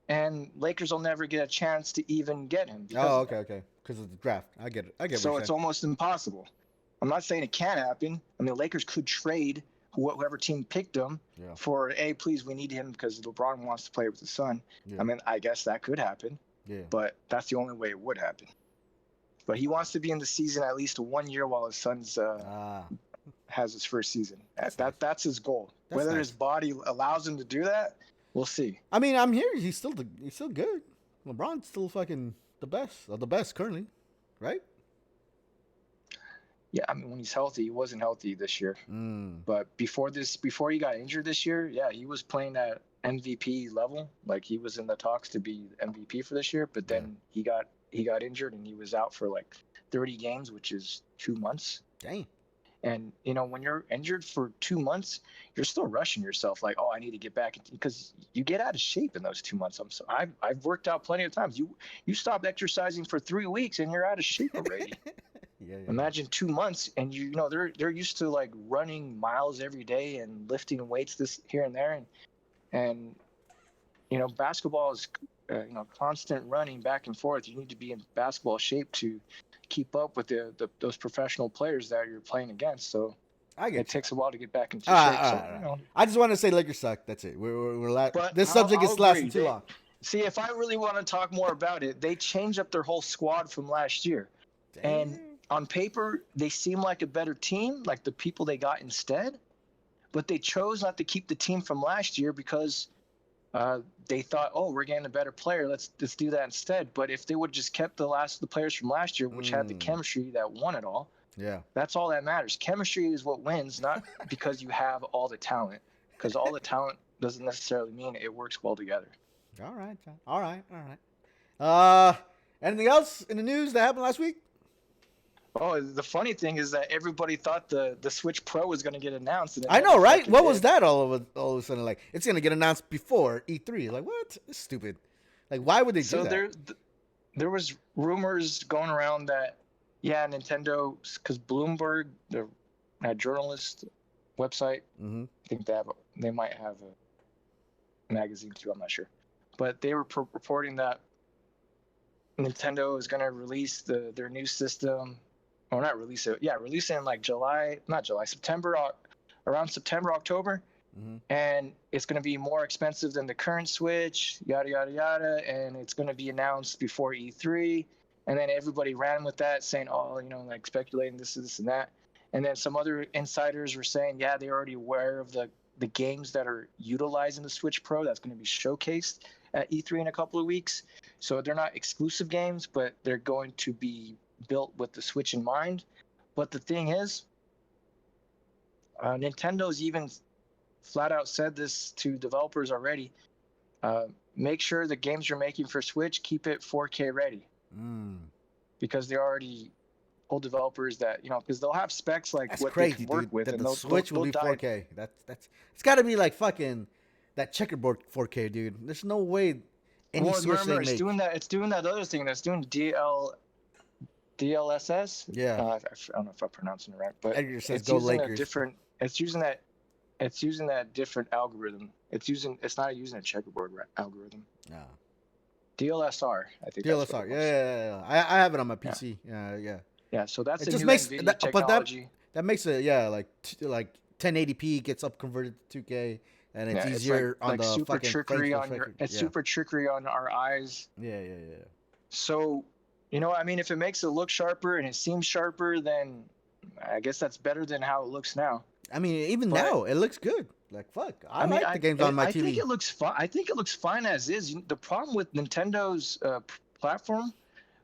B: and Lakers will never get a chance to even get him.
A: Oh, okay. Because of the draft. I get it.
B: So it's almost impossible. I'm not saying it can't happen. I mean, the Lakers could trade whoever team picked him for, please, we need him because LeBron wants to play with his son. Yeah. I mean, I guess that could happen. Yeah. But that's the only way it would happen. But he wants to be in the season at least 1 year while his son's has his first season. That's his goal. Whether his body allows him to do that, we'll see.
A: I mean, I'm here. He's still good. LeBron's still fucking the best of the best currently, right?
B: Yeah, I mean, when he's healthy, he wasn't healthy this year. But before he got injured this year, yeah, he was playing at MVP level. Like, he was in the talks to be MVP for this year. But then he got injured and he was out for like 30 games, which is 2 months.
A: Dang.
B: And, when you're injured for 2 months, you're still rushing yourself. Like, oh, I need to get back, because you get out of shape in those 2 months. I've worked out plenty of times. You stop exercising for 3 weeks and you're out of shape already. Yeah. Imagine 2 months, and they're used to like running miles every day and lifting weights this here and there, and basketball is constant running back and forth. You need to be in basketball shape to keep up with those professional players that you're playing against. So it takes a while to get back into shape.
A: I just want to say Lakers suck. That's it. This subject is lasting too long.
B: See, if I really want to talk more about it, they changed up their whole squad from last year. Damn. And on paper, they seem like a better team, like the people they got instead. But they chose not to keep the team from last year because they thought, oh, we're getting a better player. Let's do that instead. But if they would have just kept the players from last year, which had the chemistry that won it all, that's all that matters. Chemistry is what wins, not because you have all the talent. Because all the talent doesn't necessarily mean it works well together.
A: All right, John. All right. Anything else in the news that happened last week?
B: Oh, the funny thing is that everybody thought the Switch Pro was going to get announced. And
A: I know, right? What was that all of a sudden? Like, it's going to get announced before E3. Like, what? It's stupid. Like, why would they do that?
B: So there was rumors going around that, Nintendo, because Bloomberg, the journalist website, I think they might have a magazine too. I'm not sure, but they were reporting that Nintendo is going to release their new system. Or not release it. Yeah, release it in like September, around September, October. And it's going to be more expensive than the current Switch, yada, yada, yada. And it's going to be announced before E3. And then everybody ran with that, saying, oh, like speculating this and that. And then some other insiders were saying, they're already aware of the games that are utilizing the Switch Pro that's going to be showcased at E3 in a couple of weeks. So they're not exclusive games, but they're going to be built with the Switch in mind. But the thing is, Nintendo's even flat out said this to developers already. Make sure the games you're making for Switch, keep it 4K ready. Because they already told developers that, because they'll have specs like what they can work with.
A: That and the Switch will be 4K. That's it's got to be like fucking that checkerboard 4K, dude. There's no way any Switch they make.
B: It's doing that other thing. That's doing DLSS.
A: Yeah.
B: I don't know if I'm pronouncing it right, but
A: it's using a
B: different. It's using that different algorithm. It's not using a checkerboard algorithm.
A: Yeah.
B: DLSR, I think.
A: DLSR. Yeah. I have it on my PC. Yeah.
B: Yeah. So that's
A: it.
B: NVIDIA technology.
A: But that makes it like 1080p gets up converted to 2K, and it's easier on the
B: super
A: fucking
B: trickery on your. It's super trickery on our eyes.
A: Yeah.
B: So, I mean, if it makes it look sharper and it seems sharper, then I guess that's better than how it looks now.
A: I mean, even
B: But
A: now it looks good. Like fuck, I
B: I mean,
A: like the games on my
B: I think
A: TV.
B: it looks fine. I think it looks fine as is. The problem with Nintendo's platform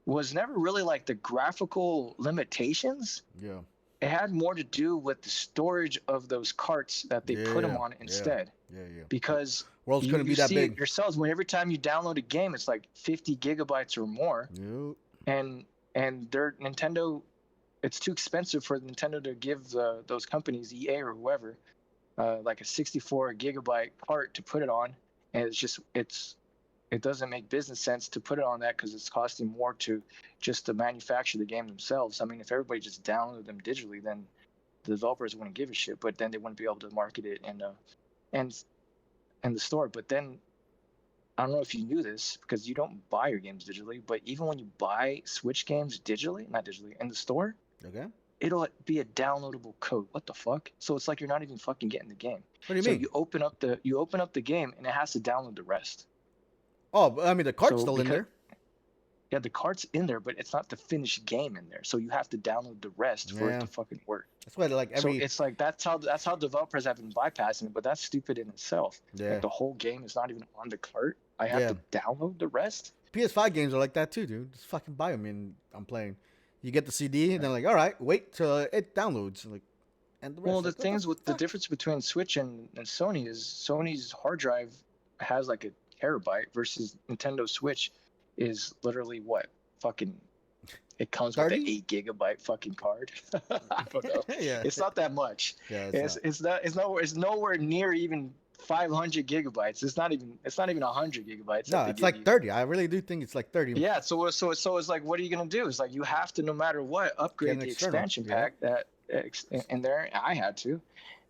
B: was never really like the graphical limitations.
A: Yeah,
B: It had more to do with the storage of those carts that they put them
A: yeah,
B: on
A: yeah,
B: instead.
A: yeah.
B: Because
A: Worlds couldn't
B: you
A: be that
B: see it
A: big.
B: yourselves when every time you download a game, it's like 50 gigabytes or more,
A: Nope.
B: and their Nintendo, it's too expensive for Nintendo to give those companies, EA or whoever, like a 64 gigabyte cart to put it on, and it doesn't make business sense to put it on that because it's costing more to manufacture the game themselves. I mean, if everybody just downloaded them digitally, then the developers wouldn't give a shit, but then they wouldn't be able to market it and in the store. But then I don't know if you knew this because you don't buy your games digitally, but even when you buy Switch games digitally, not digitally, in the store,
A: Okay.
B: it'll be a downloadable code. What the fuck? So it's like you're not even fucking getting the game.
A: What do you
B: So
A: mean?
B: you open up the game and it has to download the rest.
A: Oh, I mean the cart's
B: So
A: still in
B: because
A: there.
B: yeah, the cart's in there, but it's not the finished game in there. So you have to download the rest for it
A: Yeah,
B: to fucking work.
A: that's why like
B: So
A: every
B: it's like that's how developers have been bypassing it, but that's stupid in itself.
A: yeah
B: Like the whole game is not even on the cart. I have
A: yeah
B: to download the rest.
A: PS5 games are like that too, dude. Just fucking buy them and I'm playing. You get the CD and then like, all right, wait till it downloads, like, and the
B: Well,
A: rest.
B: the
A: Like, what the
B: things with the
A: fuck?
B: difference between Switch and Sony is Sony's hard drive has like a terabyte versus Nintendo Switch is literally what fucking it comes with an
A: 30?
B: 8 gigabyte fucking card. I don't know.
A: Yeah,
B: It's not that much.
A: yeah, it's
B: It's
A: not.
B: it's nowhere near even 500 gigabytes. It's not even 100 gigabytes that
A: No,
B: they
A: it's
B: give
A: like
B: you.
A: 30. I really do think it's like 30.
B: Yeah, so it's like, what are you gonna do? It's like you have to, no matter what,
A: Get
B: upgrade
A: an
B: the
A: external.
B: expansion
A: Yeah,
B: pack that in there. I had to,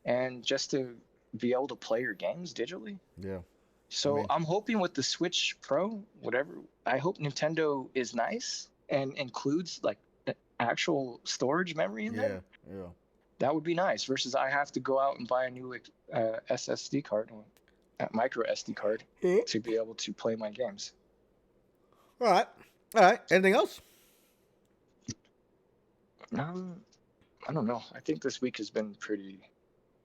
B: and just to be able to play your games digitally.
A: yeah. I
B: So
A: mean,
B: I'm hoping with the Switch Pro, whatever, I hope Nintendo is nice and includes like actual storage memory in there.
A: yeah, yeah.
B: That would be nice. Versus I have to go out and buy a new SSD card, micro SD card,
A: All
B: to be able to play my games.
A: right, all right. Anything else?
B: Um, I don't know. I think this week has been pretty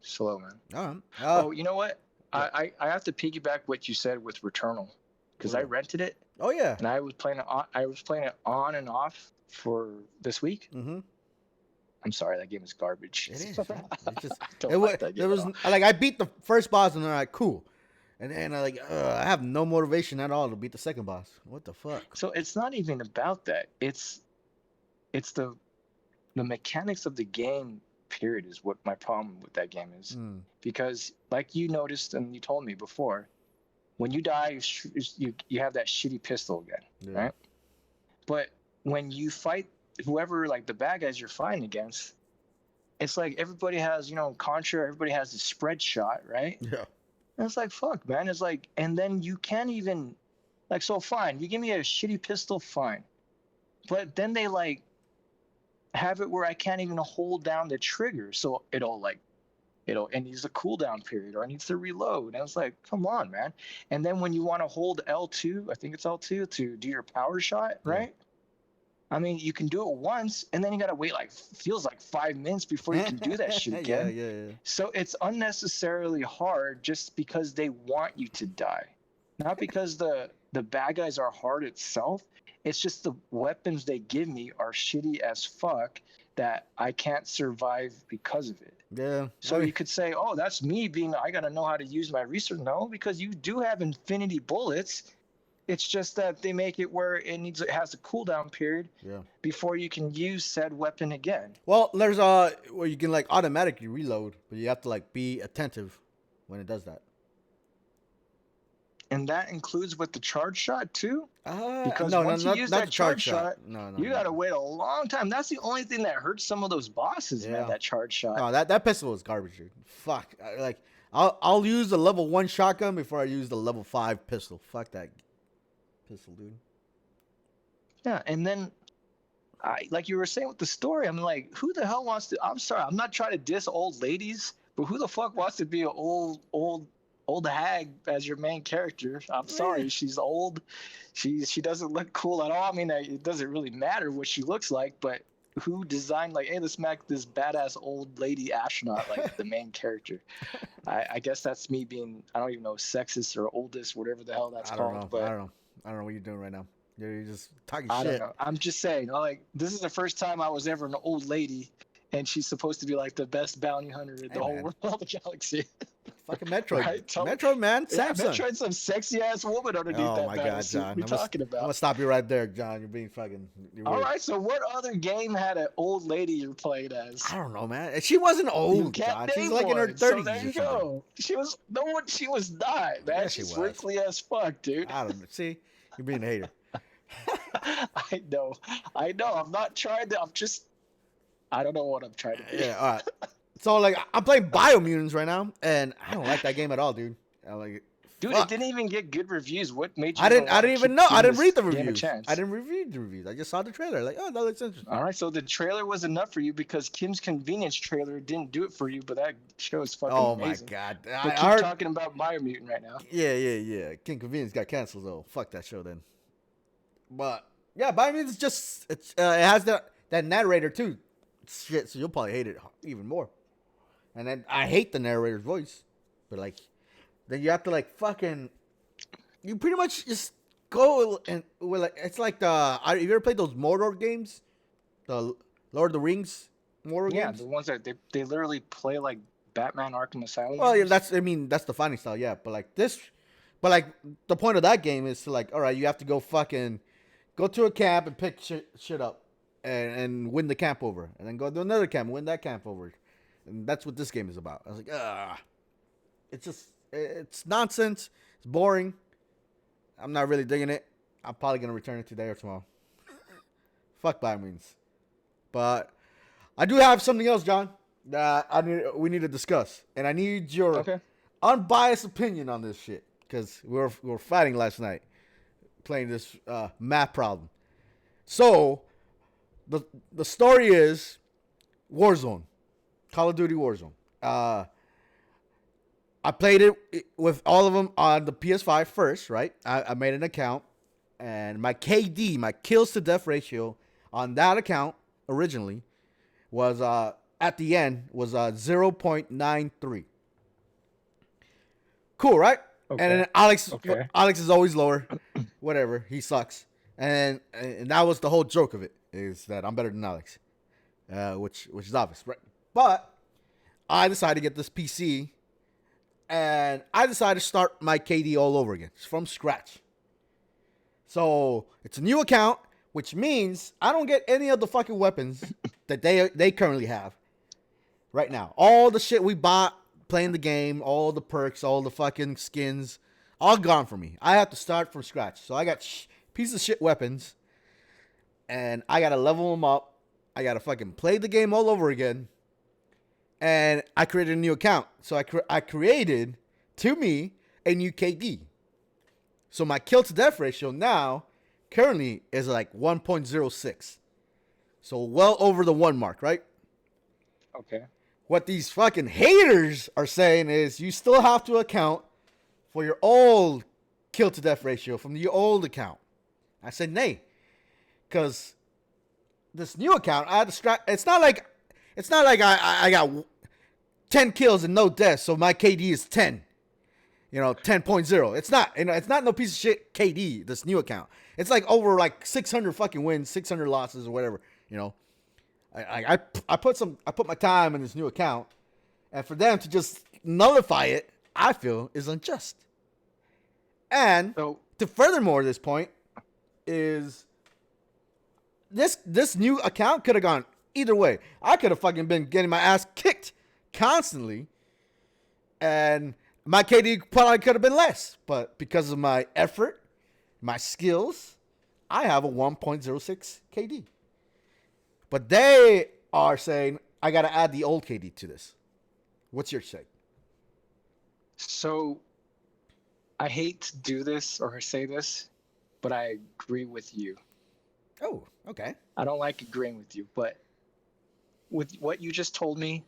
B: slow, man.
A: All right.
B: Oh, you know what?
A: What?
B: I have to piggyback what you said with Returnal, because I rented it
A: Oh yeah.
B: and I was playing it on and off for this week.
A: Mm-hmm.
B: I'm sorry, that game is garbage.
A: It is. Man. It's just
B: I
A: it
B: don't
A: was
B: like that
A: there
B: game at
A: was
B: all.
A: like I beat the first boss and then like cool, and then I like I have no motivation at all to beat the second boss. What the fuck?
B: So it's not even about that. It's the mechanics of the game. Period is what my problem with that game is,
A: Mm.
B: because like you noticed and you told me before, when you die, you have that shitty pistol again,
A: Yeah.
B: right? But when you fight whoever, like the bad guys you're fighting against, it's like everybody has, Contra, everybody has the spread shot, right?
A: Yeah.
B: And it's like, fuck, man. It's like, and then you can't even, like, so fine, you give me a shitty pistol, fine. But then they like have it where I can't even hold down the trigger. So it needs a cooldown period or it needs to reload. And I was like, come on, man. And then when you want to hold L2, I think it's L2 to do your power shot,
A: Yeah.
B: right? I mean, you can do it once and then you got to wait feels like 5 minutes before you can do that shit
A: Yeah,
B: again.
A: yeah.
B: So it's unnecessarily hard just because they want you to die. Not because the bad guys are hard itself. It's just the weapons they give me are shitty as fuck that I can't survive because of it.
A: Yeah.
B: So you could say, "Oh, that's me being. I gotta know how to use my resource." No, because you do have infinity bullets. It's just that they make it where it has a cooldown period
A: Yeah.
B: before you can use said weapon again.
A: Well, there's where you can like automatically reload, but you have to like be attentive when it does that.
B: And that includes with the charge shot too. Because
A: No,
B: once you use
A: not
B: that
A: the charge
B: charge
A: shot.
B: shot,
A: No, no,
B: you
A: no.
B: gotta wait a long time. That's the only thing that hurts some of those bosses, man.
A: Yeah.
B: That charge shot.
A: No, that pistol was garbage, dude. Fuck. Like I'll use the level 1 shotgun before I use the level 5 pistol. Fuck that pistol, dude.
B: Yeah, and then like you were saying with the story, I'm like, who the hell wants to? I'm sorry, I'm not trying to diss old ladies, but who the fuck wants to be an old old hag as your main character. I'm
A: Eh,
B: sorry, she's old. She doesn't look cool at all. I mean, it doesn't really matter what she looks like, but who designed like, hey, let's make this badass old lady astronaut like the main character? I guess that's me being, I don't even know, sexist or oldest, whatever the hell that's
A: I don't
B: called.
A: know. I
B: But
A: don't know. I don't know what you're doing right now. You're just talking
B: I don't
A: shit.
B: know. I'm just saying, like, this is the first time I was ever an old lady, and she's supposed to be like the best bounty hunter in
A: Hey
B: the whole
A: man,
B: world of the galaxy.
A: fucking Metroid,
B: Right? Tell me.
A: Metroid man,
B: Yeah,
A: Samsung.
B: Metroid's some sexy ass woman underneath
A: Oh
B: that
A: my
B: battle
A: God,
B: suit.
A: John.
B: What are you talking
A: I'm gonna
B: about?
A: stop you right there, John. You're being fucking. You're
B: All
A: weird.
B: right, so what other game had an old lady you're playing
A: I
B: as?
A: don't know, man. She wasn't
B: You
A: old,
B: can't
A: John. She's
B: name
A: like in her
B: one. So
A: 30s
B: there
A: or
B: you
A: something.
B: go. She was no one. She was not, man.
A: Yeah, she
B: She's
A: was.
B: wrinkly as fuck, dude.
A: I don't know. See, you're being a hater.
B: I know. I know. I'm not trying to. I'm just. I don't know what I'm trying to be.
A: Yeah, all right. So like, I'm playing Biomutants right now, and I don't like that game at all, dude. I like it.
B: Dude, it didn't
A: Fuck.
B: even get good reviews. What made you
A: I
B: even
A: didn't. I
B: want to
A: didn't even
B: keep
A: know. I
B: giving
A: didn't read
B: this
A: the
B: game a
A: reviews. I
B: chance?
A: didn't read the reviews. I just saw the trailer. Like, oh, that looks interesting.
B: All right, so the trailer was enough for you because Kim's Convenience trailer didn't do it for you, but that show is fucking
A: Oh my
B: amazing.
A: God.
B: But
A: I
B: keep
A: heard.
B: talking about Biomutant right now.
A: Yeah. King Convenience got canceled though. Fuck that show then. But yeah, Biomutants is just it has that narrator too. Shit, so you'll probably hate it even more. And then I hate the narrator's voice, but like, then you have to like fucking, you pretty much just go and well, like it's like have you ever played those Mordor games, the Lord of the Rings Mordor
B: Yeah,
A: games?
B: the ones that they literally play like Batman Arkham Asylum
A: Well, yeah,
B: games.
A: that's the fighting style, yeah. But like this, but like the point of that game is to like, all right, you have to go fucking go to a camp and pick shit up, and win the camp over, and then go to another camp and win that camp over, and that's what this game is about. I was like, it's just it's nonsense. It's boring. I'm not really digging it. I'm probably gonna return it today or tomorrow. Fuck by means, but I do have something else, John, that we need to discuss, and I need your
B: Okay.
A: unbiased opinion on this shit because we were fighting last night playing this map problem. So the the story is Warzone, Call of Duty Warzone. I played it with all of them on the PS5 first, right? I made an account, and my KD, my kills to death ratio on that account originally was at the end was 0.93. Cool, right? And
B: Okay.
A: then Alex
B: Okay.
A: Alex is always lower. Whatever, he sucks. And that was the whole joke of it is that I'm better than Alex, which is obvious, right? But I decided to get this PC, and I decided to start my KD all over again from scratch. So it's a new account, which means I don't get any of the fucking weapons that they currently have right now. All the shit we bought playing the game, all the perks, all the fucking skins, all gone for me. I have to start from scratch. So I got pieces of shit weapons, and I gotta level them up. I gotta fucking play the game all over again. And I created a new account. So I created, to me, a new KD. So my kill to death ratio now currently is like 1.06. So well over the 1 mark, right?
B: Okay.
A: What these fucking haters are saying is you still have to account for your old kill to death ratio from the old account. I said nay, because this new account I had to strap. It's not like I got 10 kills and no deaths, so my KD is 10. 10.0. It's not. It's not no piece of shit KD. This new account. It's like over like 600 fucking wins, 600 losses, or whatever. I put my time in this new account, and for them to just nullify it, I feel is unjust. And
B: So
A: to furthermore this point is this new account could have gone either way. I could have fucking been getting my ass kicked constantly, and my KD probably could have been less. But because of my effort, my skills, I have a 1.06 KD. But they are saying I got to add the old KD to this. What's your say?
B: so I hate to do this or say this, but I agree with you.
A: Oh, okay.
B: I don't like agreeing with you, but with what you just told me,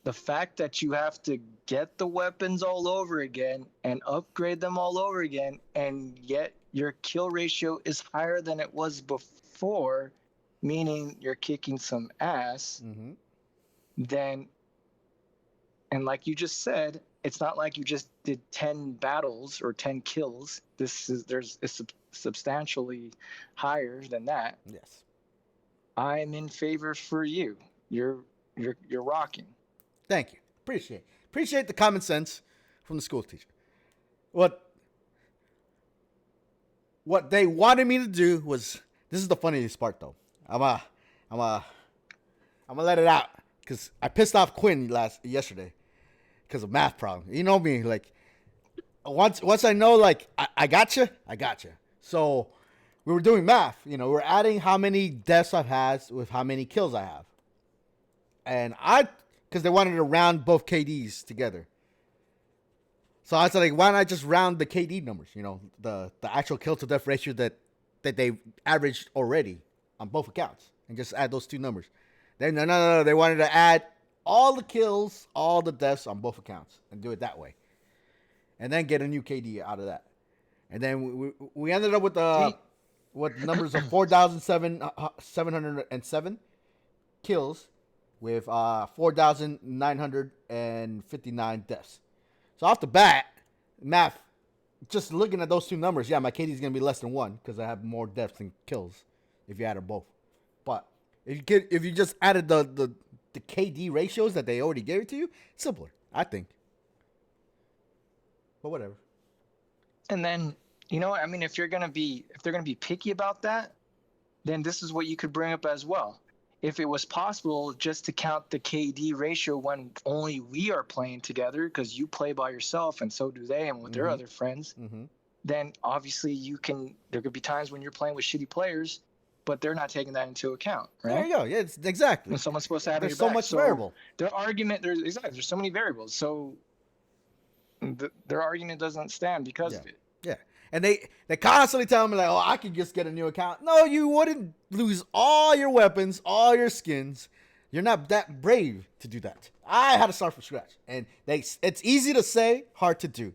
B: the fact that you have to get the weapons all over again and upgrade them all over again, and yet your kill ratio is higher than it was before, meaning you're kicking some ass,
A: Mm-hmm.
B: then, and like you just said, it's not like you just did 10 battles or 10 kills. It's substantially higher than that.
A: Yes.
B: I'm in favor for you. You're rocking.
A: Thank you. Appreciate the common sense from the school teacher. What they wanted me to do was, this is the funniest part though. I'm gonna let it out because I pissed off Quinn yesterday because of math problem. You know me, like once I know, like I gotcha. So we were doing math. You know, we're adding how many deaths I've had with how many kills I have, and because they wanted to round both KDs together. So I was like, why not just round the KD numbers? You know, the actual kill to death ratio that they averaged already on both accounts, and just add those two numbers. Then no, they wanted to add all the kills, all the deaths on both accounts, and do it that way, and then get a new KD out of that. And then we ended up with numbers of 4,707 kills with 4,959 deaths. So off the bat, math, just looking at those two numbers, yeah, my KD is going to be less than 1 because I have more deaths than kills if you add them both. But if you just added the KD ratios that they already gave it to you, simpler, I think. But whatever.
B: And then, I mean, if they're gonna be picky about that, then this is what you could bring up as well. If it was possible just to count the KD ratio when only we are playing together, because you play by yourself and so do they, and with their other friends, then obviously there could be times when you're playing with shitty players, but they're not taking that into account, right?
A: There you go. Yeah, exactly.
B: And someone's supposed to have
A: There's
B: your
A: so
B: back.
A: much variable.
B: There's so many variables. So their argument doesn't stand because of it.
A: Yeah. And they constantly tell me, like, oh, I could just get a new account. No, you wouldn't lose all your weapons, all your skins. You're not that brave to do that. I had to start from scratch. And it's easy to say, hard to do.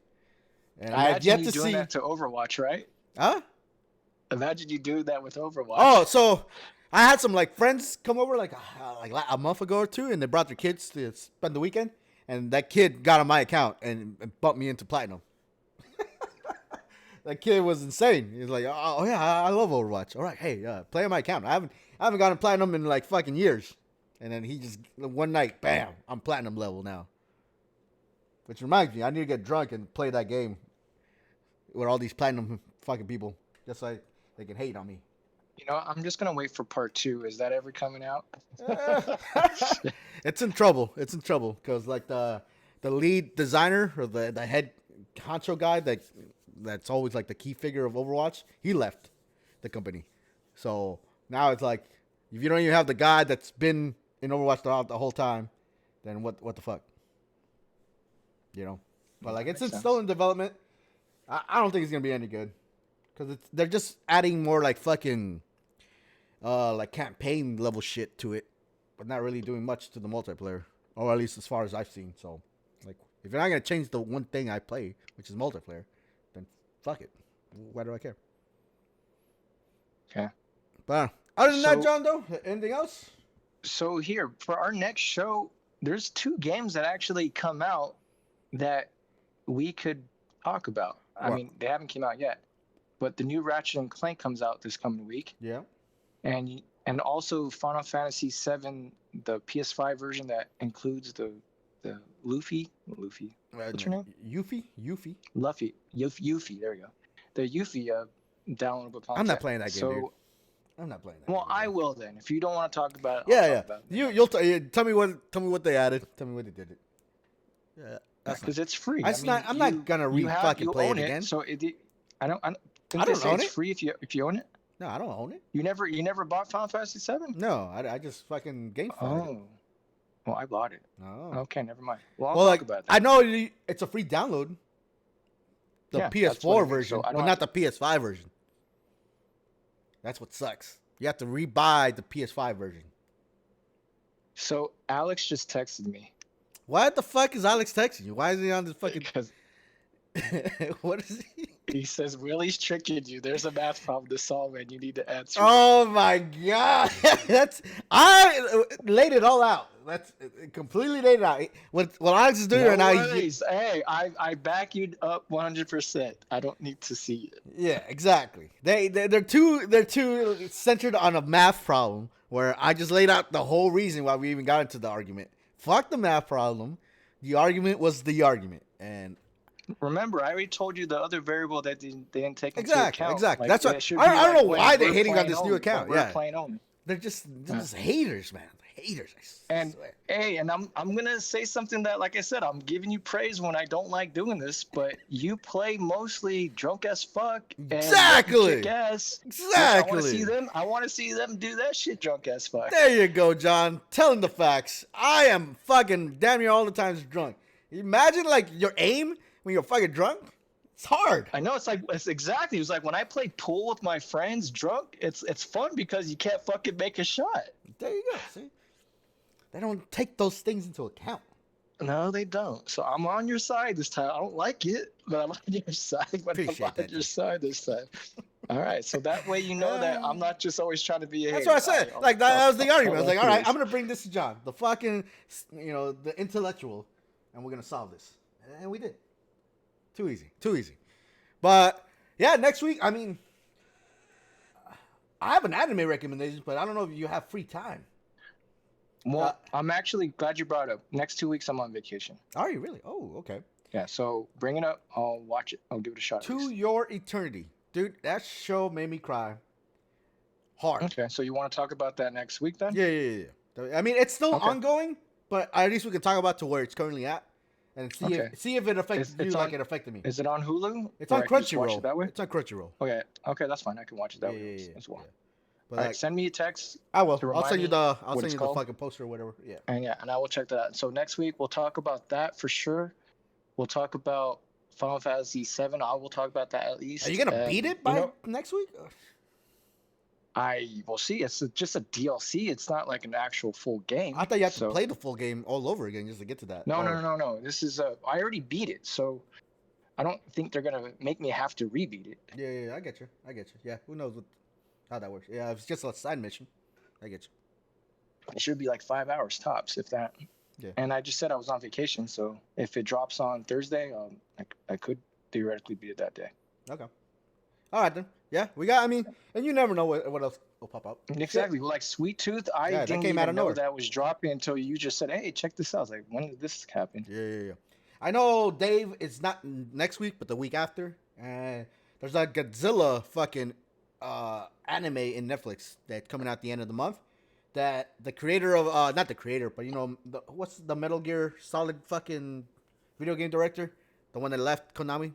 A: And I have yet to see
B: that to Overwatch, right?
A: Huh?
B: Imagine you do that with Overwatch.
A: Oh, so I had some like friends come over like a month ago or two, and they brought their kids to spend the weekend. And that kid got on my account and bumped me into platinum. That kid was insane. He was like, "Oh yeah, I love Overwatch. All right, hey, play on my account. I haven't gotten platinum in like fucking years." And then he just one night, bam, I'm platinum level now. Which reminds me, I need to get drunk and play that game with all these platinum fucking people, just so they can hate on me.
B: I'm just gonna wait for part 2. Is that ever coming out?
A: It's in trouble. Because like the lead designer or the head honcho guy that's always like the key figure of Overwatch, he left the company. So now it's like, if you don't even have the guy that's been in Overwatch the whole time, then what the fuck? But like it's still in development. I don't think it's gonna be any good because they're just adding more like fucking like campaign level shit to it, but not really doing much to the multiplayer, or at least as far as I've seen. So like, if you're not gonna change the one thing I play, which is multiplayer, then fuck it. Why do I care?
B: Okay.
A: But other than that, John, though, anything else?
B: So here for our next show, there's 2 games that actually come out that we could talk about. I mean, they haven't came out yet, but the new Ratchet and Clank comes out this coming week.
A: Yeah.
B: And also Final Fantasy VII, the PS5 version that includes the Luffy. What's your name?
A: Yuffie.
B: Luffy. Yuffie. There we go. The Yuffie downloadable content.
A: I'm not playing that game, dude. I'm not playing that.
B: Well, I will then. If you don't want to talk about it,
A: yeah. You'll tell me what they added. Tell me what they did.
B: Yeah, because it's free.
A: I'm not gonna fucking play it again.
B: So I don't
A: own it.
B: It's free if you own it.
A: No, I don't own it.
B: You never bought Final Fantasy VII?
A: No, I just fucking game it.
B: Well, I bought it.
A: Oh.
B: Okay, never mind. Well, I'll talk about that.
A: I know it's a free download. The PS4 version, but not the PS5 version. That's what sucks. You have to rebuy the PS5 version.
B: So Alex just texted me.
A: Why the fuck is Alex texting you? Why is he on this fucking?
B: Because
A: What is he?
B: he says Willie's tricking you. There's a math problem to solve, and you need to answer.
A: Oh my god, I laid it all out. That's completely laid it out. What Alex is doing
B: No
A: right now?
B: worries. Hey, I back you up 100%. I don't need to see it.
A: Yeah, exactly. They're too centered on a math problem where I just laid out the whole reason why we even got into the argument. Fuck the math problem. The argument was the argument, and
B: remember, I already told you the other variable that they didn't take into account.
A: Exactly.
B: Like,
A: That's what I don't know why they're hating on this new account. Yeah,
B: playing only.
A: they're just haters, man. Haters.
B: And hey, and I'm gonna say something that, like I said, I'm giving you praise when I don't like doing this, but you play mostly drunk as fuck. And
A: Exactly.
B: kick ass,
A: Exactly.
B: I want to see them do that shit drunk as fuck.
A: There you go, John. Telling the facts. I am fucking damn near all the times drunk. Imagine like your aim when you're fucking drunk. It's hard.
B: I know it's exactly. It's like when I play pool with my friends drunk. It's fun because you can't fucking make a shot.
A: There you go. See, they don't take those things into account.
B: No, they don't. So I'm on your side this time. I don't like it, but I'm on your side. But
A: Appreciate
B: I'm
A: that,
B: on your side this time. All right. So that way you know that I'm not just always trying to be a
A: That's
B: hater.
A: what I said. That was the argument. I was like, all right, I'm gonna bring this to John, the fucking, the intellectual, and we're gonna solve this, and we did. Too easy. But yeah, next week. I mean, I have an anime recommendation, but I don't know if you have free time.
B: Well, I'm actually glad you brought it up. Next 2 weeks, I'm on vacation.
A: Are you really? Oh, okay.
B: Yeah, so bring it up. I'll watch it. I'll give it a shot.
A: To Your Eternity. Dude, that show made me cry. Hard.
B: Okay, so you want to talk about that next week then?
A: Yeah. I mean, it's still ongoing, but at least we can talk about to where it's currently at and see if it affects you like it affected me.
B: Is it on Hulu?
A: It's on Crunchyroll. That way? It's on Crunchyroll.
B: Okay, that's fine. I can watch it that way as well.
A: Yeah. But
B: all right, send me a text.
A: I will. I'll send you the fucking poster or whatever. Yeah.
B: And I will check that out. So next week we'll talk about that for sure. We'll talk about Final Fantasy VII. I will talk about that at least.
A: Are you gonna beat it by next week?
B: I will see. It's just a DLC. It's not like an actual full game.
A: I thought you had to play the full game all over again just to get to that.
B: No. This is I already beat it, so I don't think they're gonna make me have to rebeat it.
A: Yeah. I get you. Yeah. Who knows how that works? Yeah, it's just a side mission. I get you.
B: It should be like 5 hours tops, if that.
A: Yeah.
B: And I just said I was on vacation, so if it drops on Thursday, I could theoretically beat it that day.
A: Okay. All right then. Yeah, and you never know what else will pop up.
B: Exactly. Like Sweet Tooth, I didn't even know that was dropping until you just said, "Hey, check this out." I was like, when did this happen?
A: Yeah. I know Dave. It's not next week, but the week after. And there's a Godzilla fucking anime in Netflix that's coming out the end of the month. That the creator of not the creator, but what's the Metal Gear Solid fucking video game director, the one that left Konami,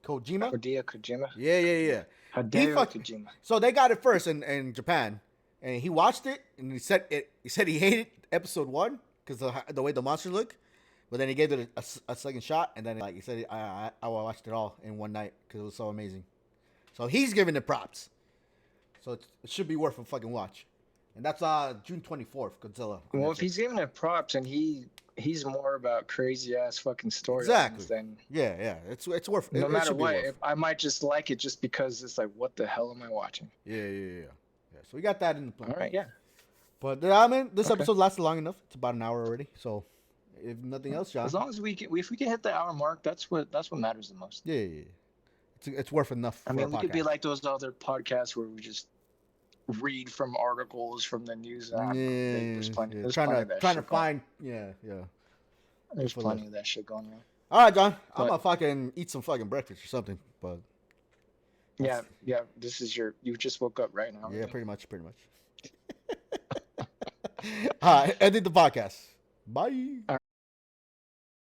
A: Kojima.
B: Kojima.
A: Yeah.
B: Hideo Kojima.
A: So they got it first in Japan, and he watched it, and he said he hated episode 1 because the way the monsters look, but then he gave it a second shot, and then he said I watched it all in one night because it was so amazing. So he's giving it props. So it should be worth a fucking watch, and that's June 24th. Godzilla.
B: Well, if he's giving it props, and he's more about crazy ass fucking storylines.
A: Exactly.
B: Then
A: yeah, it's worth.
B: No matter what, I might just like it just because it's like, what the hell am I watching?
A: Yeah. So we got that in the plan.
B: All right, yeah.
A: But this episode lasted long enough. It's about an hour already. So if nothing else, John.
B: As long as if we can hit the hour mark, that's what matters the most.
A: Yeah. It's worth enough.
B: I mean, we could be like those other podcasts where we just read from articles from the news app. There's plenty of that
A: find. Yeah.
B: There's plenty of that shit going on.
A: All right, John. I'm gonna fucking eat some fucking breakfast or something. But
B: yeah. This is you just woke up right now.
A: Yeah, pretty much. All right, ending the podcast. Bye.
B: All right.